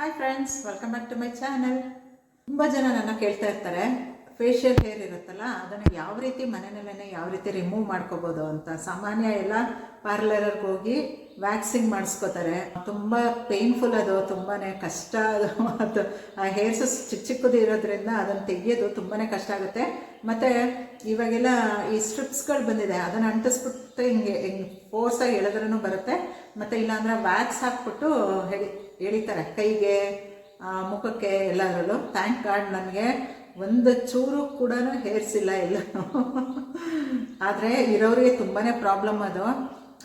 Hi friends, welcome back to my channel. ತುಂಬ ಜನ ನನ್ನ ಕೇಳ್ತಾ ಇರ್ತಾರೆ, ಫೇಶಿಯಲ್ ಹೇರ್ ಇರುತ್ತಲ್ಲ ಅದನ್ನು ಯಾವ ರೀತಿ ಮನೆಯಲ್ಲೇ ಯಾವ ರೀತಿ ರಿಮೂವ್ ಮಾಡ್ಕೋಬೋದು ಅಂತ. ಸಾಮಾನ್ಯ ಎಲ್ಲ ಪಾರ್ಲರ್ಗೆ ಹೋಗಿ ವ್ಯಾಕ್ಸಿಂಗ್ ಮಾಡಿಸ್ಕೋತಾರೆ. ತುಂಬ ಪೇನ್ಫುಲ್, ಅದು ತುಂಬಾ ಕಷ್ಟ. ಅದು ಆ ಹೇರ್ಸ್ ಚಿಕ್ಕದು ಇರೋದ್ರಿಂದ ಅದನ್ನು ತೆಗಿಯೋದು ತುಂಬಾ ಕಷ್ಟ ಆಗುತ್ತೆ. ಮತ್ತು ಇವಾಗೆಲ್ಲ ಈ ಸ್ಟ್ರಿಪ್ಸ್ಗಳು ಬಂದಿದೆ, ಅದನ್ನು ಅಂಟಿಸ್ಬಿಟ್ಟು ಹಿಂಗೆ ಫೋರ್ಸಾಗಿ ಎಳೆದ್ರೂ ಬರುತ್ತೆ. ಮತ್ತು ಇಲ್ಲಾಂದ್ರೆ ವ್ಯಾಕ್ಸ್ ಹಾಕ್ಬಿಟ್ಟು ಎಳಿತಾರೆ ಕೈಗೆ, ಮುಖಕ್ಕೆ, ಎಲ್ಲದರಲ್ಲೂ. ಥ್ಯಾಂಕ್ ಗಾಡ್ ನನಗೆ ಒಂದು ಚೂರು ಕೂಡ ಹೇರ್ಸ್ ಇಲ್ಲ ಎಲ್ಲನೂ. ಆದರೆ ಇರೋರಿಗೆ ತುಂಬಾ ಪ್ರಾಬ್ಲಮ್ ಅದು.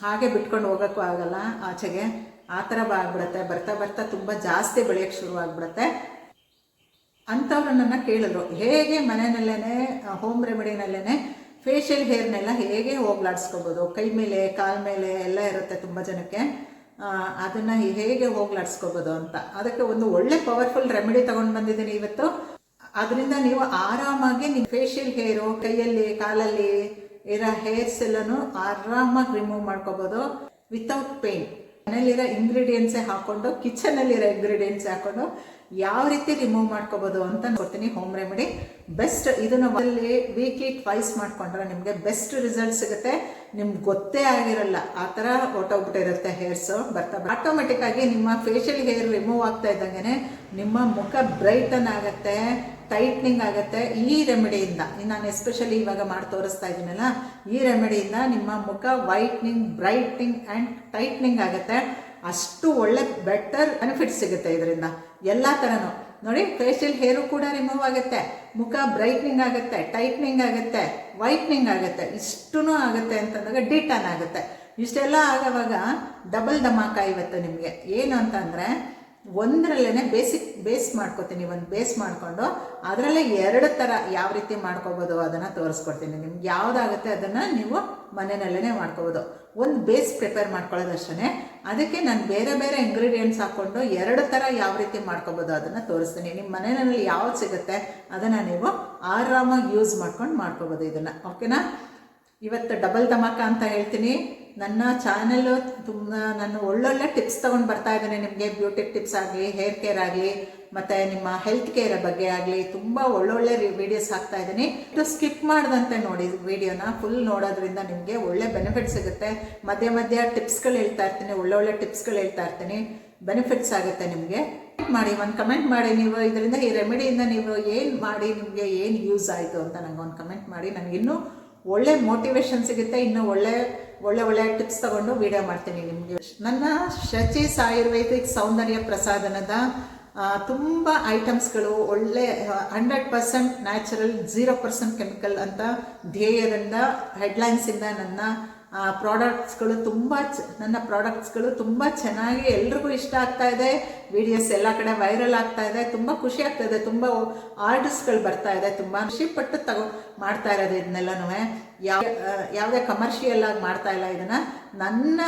ಹಾಗೆ ಬಿಟ್ಕೊಂಡು ಹೋಗೋಕ್ಕೂ ಆಗಲ್ಲ ಆಚೆಗೆ, ಆ ಥರ ಆಗ್ಬಿಡುತ್ತೆ. ಬರ್ತಾ ಬರ್ತಾ ತುಂಬ ಜಾಸ್ತಿ ಬೆಳೆಯೋಕ್ಕೆ ಶುರುವಾಗ್ಬಿಡುತ್ತೆ. ಅಂಥವ್ರು ನನ್ನ ಕೇಳಿದ್ರು, ಹೇಗೆ ಮನೆಯಲ್ಲೇ ಹೋಮ್ ರೆಮಿಡಿನಲ್ಲೇ ಫೇಶಿಯಲ್ ಹೇರ್ನೆಲ್ಲ ಹೇಗೆ ಹೋಗ್ಲಾಡಿಸ್ಕೋಬೋದು. ಕೈ ಮೇಲೆ, ಕಾಲ ಮೇಲೆ ಎಲ್ಲ ಇರುತ್ತೆ ತುಂಬ ಜನಕ್ಕೆ. ಅದನ್ನು ಹೇಗೆ ಹೋಗ್ಲಾಡಿಸ್ಕೋಬೋದು ಅಂತ. ಅದಕ್ಕೆ ಒಂದು ಒಳ್ಳೆ ಪವರ್ಫುಲ್ ರೆಮಿಡಿ ತೊಗೊಂಡು ಬಂದಿದ್ದೀನಿ ಇವತ್ತು. ಅದರಿಂದ ನೀವು ಆರಾಮಾಗಿ ನಿಮ್ಮ ಫೇಶಿಯಲ್ ಹೇರು, ಕೈಯಲ್ಲಿ ಕಾಲಲ್ಲಿ ಇರೋ ಹೇರ್ಸ್ ಎಲ್ಲನೂ ಆರಾಮಾಗಿ ರಿಮೂವ್ ಮಾಡ್ಕೋಬೋದು ವಿತೌಟ್ ಪೇನ್. ಮನೇಲಿರೋ ಇಂಗ್ರೀಡಿಯೆಂಟ್ಸೇ ಹಾಕ್ಕೊಂಡು, ಕಿಚನಲ್ಲಿರೋ ಇಂಗ್ರೀಡಿಯೆಂಟ್ಸ್ ಹಾಕ್ಕೊಂಡು ಯಾವ ರೀತಿ ರಿಮೂವ್ ಮಾಡ್ಕೋಬೋದು ಅಂತ ಕೊಡ್ತೀನಿ. Home remedy best. ಇದನ್ನು ವೀಕ್ಲಿ ಟ್ವೈಸ್ ಮಾಡ್ಕೊಂಡ್ರೆ ನಿಮಗೆ ಬೆಸ್ಟ್ ರಿಸಲ್ಟ್ ಸಿಗುತ್ತೆ. ನಿಮ್ಗೆ ಗೊತ್ತೇ ಆಗಿರಲ್ಲ, ಆ ಥರ ಹೊಟ್ಟೋಗ್ಬಿಟ್ಟಿರುತ್ತೆ ಹೇರ್ಸು. ಬರ್ತಾ ಆಟೋಮೆಟಿಕ್ಕಾಗಿ ನಿಮ್ಮ ಫೇಶಿಯಲ್ ಹೇರ್ ರಿಮೂವ್ ಆಗ್ತಾ ಇದ್ದಂಗೆ ನಿಮ್ಮ ಮುಖ ಬ್ರೈಟನ್ ಆಗುತ್ತೆ, ಟೈಟ್ನಿಂಗ್ ಆಗುತ್ತೆ. ಈ ರೆಮಿಡಿಯಿಂದ ನಾನು ಎಸ್ಪೆಷಲಿ ಇವಾಗ ಮಾಡಿ ತೋರಿಸ್ತಾ ಇದ್ದೀನಲ್ಲ, ಈ ರೆಮಿಡಿಯಿಂದ ನಿಮ್ಮ ಮುಖ ವೈಟ್ನಿಂಗ್, ಬ್ರೈಟ್ನಿಂಗ್ ಆ್ಯಂಡ್ ಟೈಟ್ನಿಂಗ್ ಆಗುತ್ತೆ. ಅಷ್ಟು ಒಳ್ಳೆ ಬೆಟರ್ ಬೆನಿಫಿಟ್ ಸಿಗುತ್ತೆ ಇದರಿಂದ ಎಲ್ಲ ಥರನೂ. ನೋಡಿ, ಫೇಶಿಯಲ್ ಹೇರು ಕೂಡ ರಿಮೂವ್ ಆಗುತ್ತೆ, ಮುಖ ಬ್ರೈಟ್ನಿಂಗ್ ಆಗುತ್ತೆ, ಟೈಟ್ನಿಂಗ್ ಆಗುತ್ತೆ, ವೈಟ್ನಿಂಗ್ ಆಗುತ್ತೆ, ಇಷ್ಟೂ ಆಗುತ್ತೆ ಅಂತಂದಾಗ ಡಿಟಾನ್ ಆಗುತ್ತೆ. ಇಷ್ಟೆಲ್ಲ ಆಗೋವಾಗ ಡಬಲ್ ಧಮಾಕ ಇವತ್ತು ನಿಮಗೆ. ಏನು ಅಂತಂದರೆ, ಒಂದರಲ್ಲೇ ಬೇಸ್ ಮಾಡ್ಕೋತೀನಿ. ಒಂದು ಬೇಸ್ ಮಾಡಿಕೊಂಡು ಅದರಲ್ಲೇ ಎರಡು ಥರ ಯಾವ ರೀತಿ ಮಾಡ್ಕೋಬೋದು ಅದನ್ನು ತೋರಿಸ್ಕೊಡ್ತೀನಿ. ನಿಮ್ಗೆ ಯಾವುದಾಗುತ್ತೆ ಅದನ್ನು ನೀವು ಮನೆಯಲ್ಲೇ ಮಾಡ್ಕೋಬೋದು. ಒಂದು ಬೇಸ್ ಪ್ರಿಪೇರ್ ಮಾಡ್ಕೊಳ್ಳೋದಷ್ಟೇ. ಅದಕ್ಕೆ ನಾನು ಬೇರೆ ಬೇರೆ ಇಂಗ್ರೀಡಿಯೆಂಟ್ಸ್ ಹಾಕ್ಕೊಂಡು ಎರಡು ಥರ ಯಾವ ರೀತಿ ಮಾಡ್ಕೋಬೋದು ಅದನ್ನು ತೋರಿಸ್ತೀನಿ. ನಿಮ್ಮ ಮನೆಯಲ್ಲಿ ಯಾವ್ದು ಸಿಗುತ್ತೆ ಅದನ್ನು ನೀವು ಆರಾಮಾಗಿ ಯೂಸ್ ಮಾಡ್ಕೊಂಡು ಮಾಡ್ಕೋಬೋದು ಇದನ್ನು. ಓಕೆನಾ? ಇವತ್ತು ಡಬಲ್ ಧಮಾಕ ಅಂತ ಹೇಳ್ತೀನಿ. ನನ್ನ ಚಾನಲ್ಲು ನಾನು ಒಳ್ಳೊಳ್ಳೆ ಟಿಪ್ಸ್ ತೊಗೊಂಡು ಬರ್ತಾ ಇದ್ದೇನೆ ನಿಮಗೆ. ಬ್ಯೂಟಿ ಟಿಪ್ಸ್ ಆಗಲಿ, ಹೇರ್ ಕೇರ್ ಆಗಲಿ, ಮತ್ತು ನಿಮ್ಮ ಹೆಲ್ತ್ ಕೇರ್ ಬಗ್ಗೆ ಆಗಲಿ ತುಂಬ ಒಳ್ಳೊಳ್ಳೆ ವೀಡಿಯೋಸ್ ಹಾಕ್ತಾ ಇದ್ದೀನಿ. ಇದು ಸ್ಕಿಪ್ ಮಾಡ್ದಂತೆ ನೋಡಿ ವಿಡಿಯೋನ. ಫುಲ್ ನೋಡೋದ್ರಿಂದ ನಿಮಗೆ ಒಳ್ಳೆ ಬೆನಿಫಿಟ್ ಸಿಗುತ್ತೆ. ಮಧ್ಯ ಮಧ್ಯ ಟಿಪ್ಸ್ಗಳು ಹೇಳ್ತಾ ಇರ್ತೀನಿ, ಒಳ್ಳೊಳ್ಳೆ ಟಿಪ್ಸ್ಗಳು ಹೇಳ್ತಾ ಇರ್ತೀನಿ. ಬೆನಿಫಿಟ್ಸ್ ಆಗುತ್ತೆ ನಿಮಗೆ. ಮಾಡಿ, ಒಂದು ಕಮೆಂಟ್ ಮಾಡಿ. ನೀವು ಇದರಿಂದ, ಈ ರೆಮಿಡಿಯಿಂದ ನೀವು ಏನು ಮಾಡಿ, ನಿಮಗೆ ಏನು ಯೂಸ್ ಆಯಿತು ಅಂತ ನನಗೆ ಒಂದು ಕಮೆಂಟ್ ಮಾಡಿ. ನನಗಿನ್ನೂ ಒಳ್ಳೆ ಮೋಟಿವೇಶನ್ ಸಿಗುತ್ತೆ. ಇನ್ನೂ ಒಳ್ಳೆ ಟಿಪ್ಸ್ ತಗೊಂಡು ವಿಡಿಯೋ ಮಾಡ್ತೀನಿ ನಿಮಗೆ. ನನ್ನ ಶಚೀಸ್ ಆಯುರ್ವೇದಿಕ್ ಸೌಂದರ್ಯ ಪ್ರಸಾದನದ ತುಂಬ ಐಟಮ್ಸ್ಗಳು ಒಳ್ಳೆ 100% ನ್ಯಾಚುರಲ್, 0% ಕೆಮಿಕಲ್ ಅಂತ ಧ್ಯೇಯದಿಂದ, ಹೆಡ್ಲೈನ್ಸಿಂದ ನನ್ನ ಪ್ರಾಡಕ್ಟ್ಸ್ಗಳು ನನ್ನ ಪ್ರಾಡಕ್ಟ್ಸ್ಗಳು ತುಂಬ ಚೆನ್ನಾಗಿ ಎಲ್ರಿಗೂ ಇಷ್ಟ ಆಗ್ತಾ ಇದೆ. ವಿಡಿಯೋಸ್ ಎಲ್ಲ ಕಡೆ ವೈರಲ್ ಆಗ್ತಾ ಇದೆ. ತುಂಬ ಖುಷಿ ಆಗ್ತಾ ಇದೆ. ತುಂಬ ಆರ್ಡರ್ಸ್ಗಳು ಬರ್ತಾ ಇದೆ. ತುಂಬ ಖುಷಿಪಟ್ಟು ಮಾಡ್ತಾ ಇರೋದು ಇದನ್ನೆಲ್ಲನೂ. ಯಾವುದೇ ಕಮರ್ಷಿಯಲ್ ಆಗಿ ಮಾಡ್ತಾ ಇಲ್ಲ ಇದನ್ನು. ನನ್ನ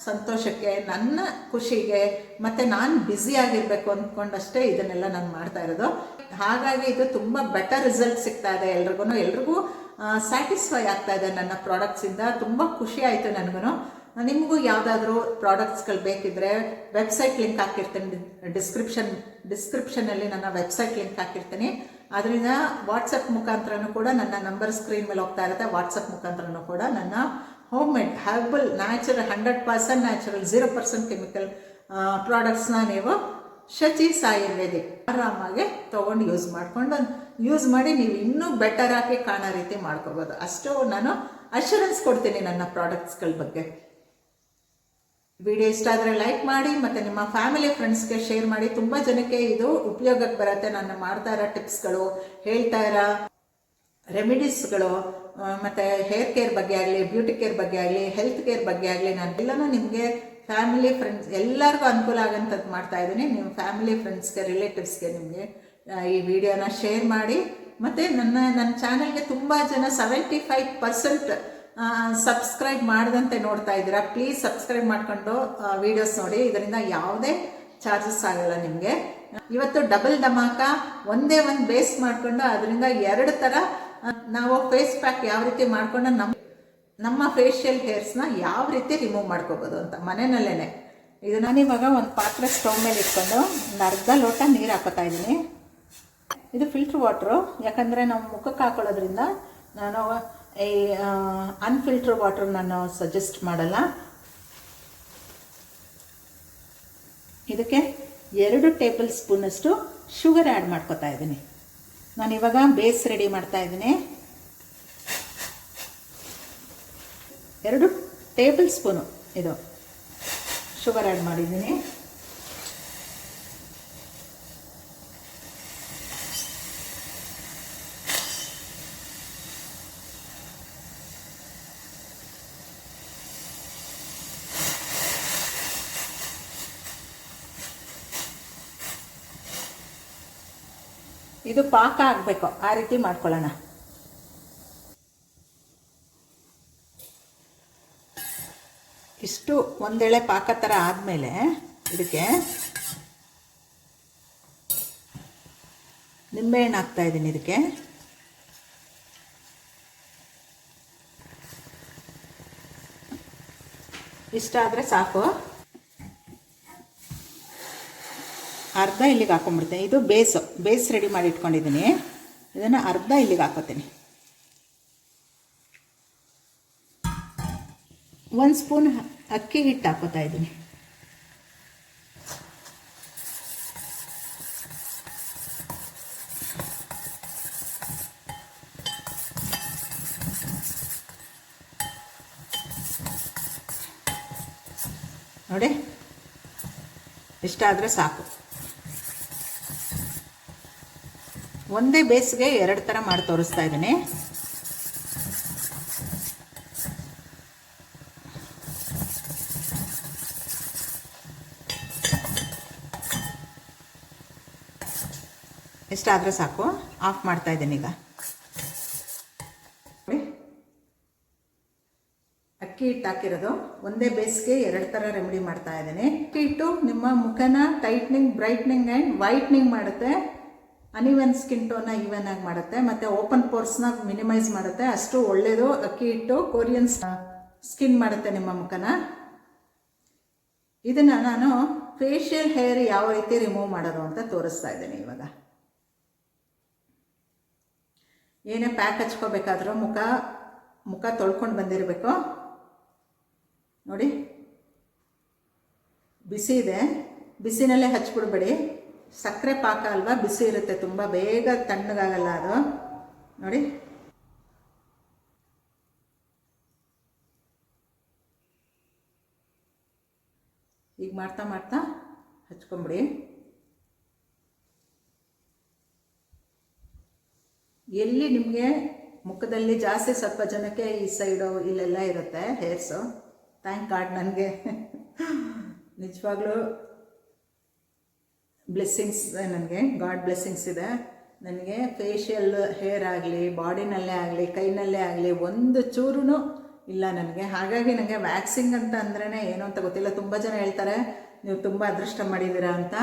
ಸಂತೋಷಕ್ಕೆ, ನನ್ನ ಖುಷಿಗೆ, ಮತ್ತು ನಾನು ಬ್ಯುಸಿಯಾಗಿರಬೇಕು ಅಂದ್ಕೊಂಡಷ್ಟೇ ಇದನ್ನೆಲ್ಲ ನಾನು ಮಾಡ್ತಾ ಇರೋದು. ಹಾಗಾಗಿ ಇದು ತುಂಬ ಬೆಟರ್ ರಿಸಲ್ಟ್ ಸಿಗ್ತಾ ಇದೆ ಎಲ್ರಿಗೂ ಸ್ಯಾಟಿಸ್ಫೈ ಆಗ್ತಾ ಇದೆ ನನ್ನ ಪ್ರಾಡಕ್ಟ್ಸಿಂದ. ತುಂಬ ಖುಷಿ ಆಯಿತು ನನಗೂ. ನಿಮಗೂ ಯಾವುದಾದ್ರೂ ಪ್ರಾಡಕ್ಟ್ಸ್ಗಳು ಬೇಕಿದ್ದರೆ ವೆಬ್ಸೈಟ್ ಲಿಂಕ್ ಹಾಕಿರ್ತೀನಿ. ಡಿಸ್ಕ್ರಿಪ್ಷನಲ್ಲಿ ನನ್ನ ವೆಬ್ಸೈಟ್ ಲಿಂಕ್ ಹಾಕಿರ್ತೀನಿ. ಅದರಿಂದ ವಾಟ್ಸಪ್ ಮುಖಾಂತರನೂ ಕೂಡ ನನ್ನ ನಂಬರ್ ಸ್ಕ್ರೀನ್ ಮೇಲೆ ಹೋಗ್ತಾ ಇರುತ್ತೆ. ವಾಟ್ಸಪ್ ಮುಖಾಂತರನೂ ಕೂಡ ನನ್ನ homemade herbal natural 100% natural 0% chemical ಪ್ರಾಡಕ್ಟ್ಸ್ನ ನೀವು ಶಚೀಸ್ ಆಯುರ್ವೇದಿಕ್ ಆರಾಮಾಗಿ ತೊಗೊಂಡು ಯೂಸ್ ಮಾಡಿ ನೀವು ಇನ್ನೂ ಬೆಟರ್ ಆಗಿ ಕಾಣೋ ರೀತಿ ಮಾಡ್ಕೋಬೋದು. ಅಷ್ಟು ನಾನು ಅಶ್ಯೂರೆನ್ಸ್ ಕೊಡ್ತೀನಿ ನನ್ನ ಪ್ರಾಡಕ್ಟ್ಸ್ಗಳ ಬಗ್ಗೆ. ವಿಡಿಯೋ ಇಷ್ಟ ಆದರೆ ಲೈಕ್ ಮಾಡಿ, ಮತ್ತು ನಿಮ್ಮ ಫ್ಯಾಮಿಲಿ ಫ್ರೆಂಡ್ಸ್ಗೆ ಶೇರ್ ಮಾಡಿ. ತುಂಬ ಜನಕ್ಕೆ ಇದು ಉಪಯೋಗಕ್ಕೆ ಬರುತ್ತೆ. ನಾನು ಮಾಡ್ತಾ ಇರೋ ಟಿಪ್ಸ್ಗಳು, ಹೇಳ್ತಾ ಇರೋ ರೆಮಿಡೀಸ್ಗಳು, ಮತ್ತು ಹೇರ್ ಕೇರ್ ಬಗ್ಗೆ ಆಗಲಿ, ಬ್ಯೂಟಿ ಕೇರ್ ಬಗ್ಗೆ ಆಗಲಿ, ಹೆಲ್ತ್ ಕೇರ್ ಬಗ್ಗೆ ಆಗಲಿ, ನಾನು ಎಲ್ಲನೂ ನಿಮಗೆ ಫ್ಯಾಮಿಲಿ ಫ್ರೆಂಡ್ಸ್ ಎಲ್ಲರಿಗೂ ಅನುಕೂಲ ಆಗೋಂಥದ್ದು ಮಾಡ್ತಾ ಇದ್ದೀನಿ. ನಿಮ್ಮ ಫ್ಯಾಮಿಲಿ ಫ್ರೆಂಡ್ಸ್ಗೆ, ರಿಲೇಟಿವ್ಸ್ಗೆ ನಿಮಗೆ ಈ ವಿಡಿಯೋನ ಶೇರ್ ಮಾಡಿ. ಮತ್ತು ನನ್ನ ಚಾನಲ್ಗೆ ತುಂಬ ಜನ 75% ಸಬ್ಸ್ಕ್ರೈಬ್ ಮಾಡದಂತೆ ನೋಡ್ತಾ ಇದ್ದೀರಾ. ಪ್ಲೀಸ್ ಸಬ್ಸ್ಕ್ರೈಬ್ ಮಾಡಿಕೊಂಡು ವಿಡಿಯೋಸ್ ನೋಡಿ. ಇದರಿಂದ ಯಾವುದೇ ಚಾರ್ಜಸ್ ಆಗಲ್ಲ ನಿಮಗೆ. ಇವತ್ತು ಡಬಲ್ ಧಮಾಕ. ಒಂದೇ ಒಂದು ಬೇಸ್ ಮಾಡಿಕೊಂಡು ಅದರಿಂದ ಎರಡು ಥರ ನಾವು ಫೇಸ್ ಪ್ಯಾಕ್ ಯಾವ ರೀತಿ ಮಾಡಿಕೊಂಡು ನಮ್ಮ ಫೇಶಿಯಲ್ ಹೇರ್ಸ್ನ ಯಾವ ರೀತಿ ರಿಮೂವ್ ಮಾಡ್ಕೋಬೋದು ಅಂತ ಮನೆಯಲ್ಲೇ ಇದು ನಾನಿವಾಗ ಒಂದು ಪಾತ್ರೆ ಸ್ಟವ್ ಮೇಲೆ ಇಟ್ಕೊಂಡು ಒಂದು ಅರ್ಧ ಲೋಟ ನೀರು ಹಾಕೋತಾ ಇದ್ದೀನಿ. ಇದು ಫಿಲ್ಟ್ರ್ ವಾಟ್ರು, ಯಾಕಂದರೆ ನಾವು ಮುಖಕ್ಕೆ ಹಾಕೊಳ್ಳೋದ್ರಿಂದ ನಾನು ಈ ಅನ್ಫಿಲ್ಟ್ರ್ ವಾಟ್ರ್ ನಾನು ಸಜೆಸ್ಟ್ ಮಾಡಲ್ಲ. ಇದಕ್ಕೆ 2 ಟೇಬಲ್ ಸ್ಪೂನಷ್ಟು ಶುಗರ್ ಆ್ಯಡ್ ಮಾಡ್ಕೊತಾ ಇದ್ದೀನಿ. ನಾನಿವಾಗ ಬೇಸ್ ರೆಡಿ ಮಾಡ್ತಾ ಇದ್ದೀನಿ. 2 ಟೇಬಲ್ ಸ್ಪೂನು ಇದು ಶುಗರ್ ಆ್ಯಡ್ ಮಾಡಿದ್ದೀನಿ. ಇದು ಪಾಕ ಆಗಬೇಕು, ಆ ರೀತಿ ಮಾಡ್ಕೊಳ್ಳೋಣ. ಇಷ್ಟು ಒಂದೆಳೆ ಪಾಕ ಥರ ಆದಮೇಲೆ ಇದಕ್ಕೆ ನಿಂಬೆಹಣ್ಣು ಹಾಕ್ತಾಯಿದ್ದೀನಿ. ಇದಕ್ಕೆ ಇಷ್ಟ ಆದರೆ ಸಾಕು. ಅರ್ಧ ಇಲ್ಲಿಗೆ ಹಾಕೊಂಡ್ಬಿಡ್ತೀನಿ. ಇದು ಬೇಸ್ ರೆಡಿ ಮಾಡಿ ಇಟ್ಕೊಂಡಿದ್ದೀನಿ. ಇದನ್ನು ಅರ್ಧ ಇಲ್ಲಿಗೆ ಹಾಕೋತೀನಿ. 1 ಸ್ಪೂನ್ ಅಕ್ಕಿ ಹಿಟ್ಟು ಹಾಕೋತಾ ಇದ್ದೀನಿ. ನೋಡಿ, ಇಷ್ಟ ಆದರೆ ಸಾಕು. ಒಂದೇ ಬೇಸ್ಗೆ 2 ಥರ ಮಾಡಿ ತೋರಿಸ್ತಾ ಇದ್ದೀನಿ. ಇಷ್ಟ ಆದರೆ ಸಾಕು. ಆಫ್ ಮಾಡ್ತಾ ಇದ್ದೀನಿ. ಈಗ ಅಕ್ಕಿ ಹಿಟ್ಟು ಹಾಕಿರೋದು ಒಂದೇ ಬೇಸ್ಗೆ 2 ಥರ ರೆಮಿಡಿ ಮಾಡ್ತಾ ಇದ್ದೀನಿ. ಅಕ್ಕಿ ಹಿಟ್ಟು ನಿಮ್ಮ ಮುಖನ ಟೈಟ್ನಿಂಗ್, ಬ್ರೈಟ್ನಿಂಗ್ ಆ್ಯಂಡ್ ವೈಟ್ನಿಂಗ್ ಮಾಡುತ್ತೆ. ಅನ್ಇವನ್ ಸ್ಕಿನ್ ಟೋನ್ನ ಈವನ್ ಆಗಿ ಮಾಡುತ್ತೆ, ಮತ್ತು ಓಪನ್ ಪೋರ್ಸ್ನ ಮಿನಿಮೈಸ್ ಮಾಡುತ್ತೆ. ಅಷ್ಟು ಒಳ್ಳೆಯದು ಅಕ್ಕಿ ಹಿಟ್ಟು. ಕೊರಿಯನ್ ಸ್ಕಿನ್ ಮಾಡುತ್ತೆ ನಿಮ್ಮ ಮುಖನ. ಇದನ್ನು ನಾನು ಫೇಶಿಯಲ್ ಹೇರ್ ಯಾವ ರೀತಿ ರಿಮೂವ್ ಮಾಡೋದು ಅಂತ ತೋರಿಸ್ತಾ ಇದ್ದೀನಿ. ಇವಾಗ ಏನೇ ಪ್ಯಾಕ್ ಹಚ್ಕೋಬೇಕಾದ್ರೂ ಮುಖ ತೊಳ್ಕೊಂಡು ಬಂದಿರಬೇಕು. ನೋಡಿ, ಬಿಸಿ ಇದೆ, ಬಿಸಿನಲ್ಲೇ ಹಚ್ಬಿಡ್ಬೇಡಿ. ಸಕ್ಕರೆ ಪಾಕ ಅಲ್ವಾ, ಬಿಸಿ ಇರುತ್ತೆ, ತುಂಬ ಬೇಗ ತಣ್ಣಗಾಗಲ್ಲ ಅದು. ನೋಡಿ, ಈಗ ಮಾಡ್ತಾ ಮಾಡ್ತಾ ಹಚ್ಕೊಂಬಿಡಿ. ಎಲ್ಲಿ ನಿಮಗೆ ಮುಖದಲ್ಲಿ ಜಾಸ್ತಿ ಸ್ವಲ್ಪ ಜನಕ್ಕೆ ಈ ಸೈಡು ಇಲ್ಲೆಲ್ಲ ಇರುತ್ತೆ ಹೇರ್ಸು. ಥ್ಯಾಂಕ್ ಗಾಡ್, ನನಗೆ ನಿಜವಾಗ್ಲೂ ಬ್ಲೆಸ್ಸಿಂಗ್ಸ್, ನನಗೆ ಗಾಡ್ ಬ್ಲೆಸ್ಸಿಂಗ್ಸ್ ಇದೆ. ನನಗೆ ಫೇಶಿಯಲ್ ಹೇರ್ ಆಗಲಿ, ಬಾಡಿನಲ್ಲೇ ಆಗಲಿ, ಕೈನಲ್ಲೇ ಆಗಲಿ ಒಂದು ಚೂರು ಇಲ್ಲ ನನಗೆ. ಹಾಗಾಗಿ ನನಗೆ ವ್ಯಾಕ್ಸಿಂಗ್ ಅಂತ ಅಂದ್ರೇ ಏನು ಅಂತ ಗೊತ್ತಿಲ್ಲ. ತುಂಬ ಜನ ಹೇಳ್ತಾರೆ ನೀವು ತುಂಬ ಅದೃಷ್ಟ ಮಾಡಿದ್ದೀರಾ ಅಂತ.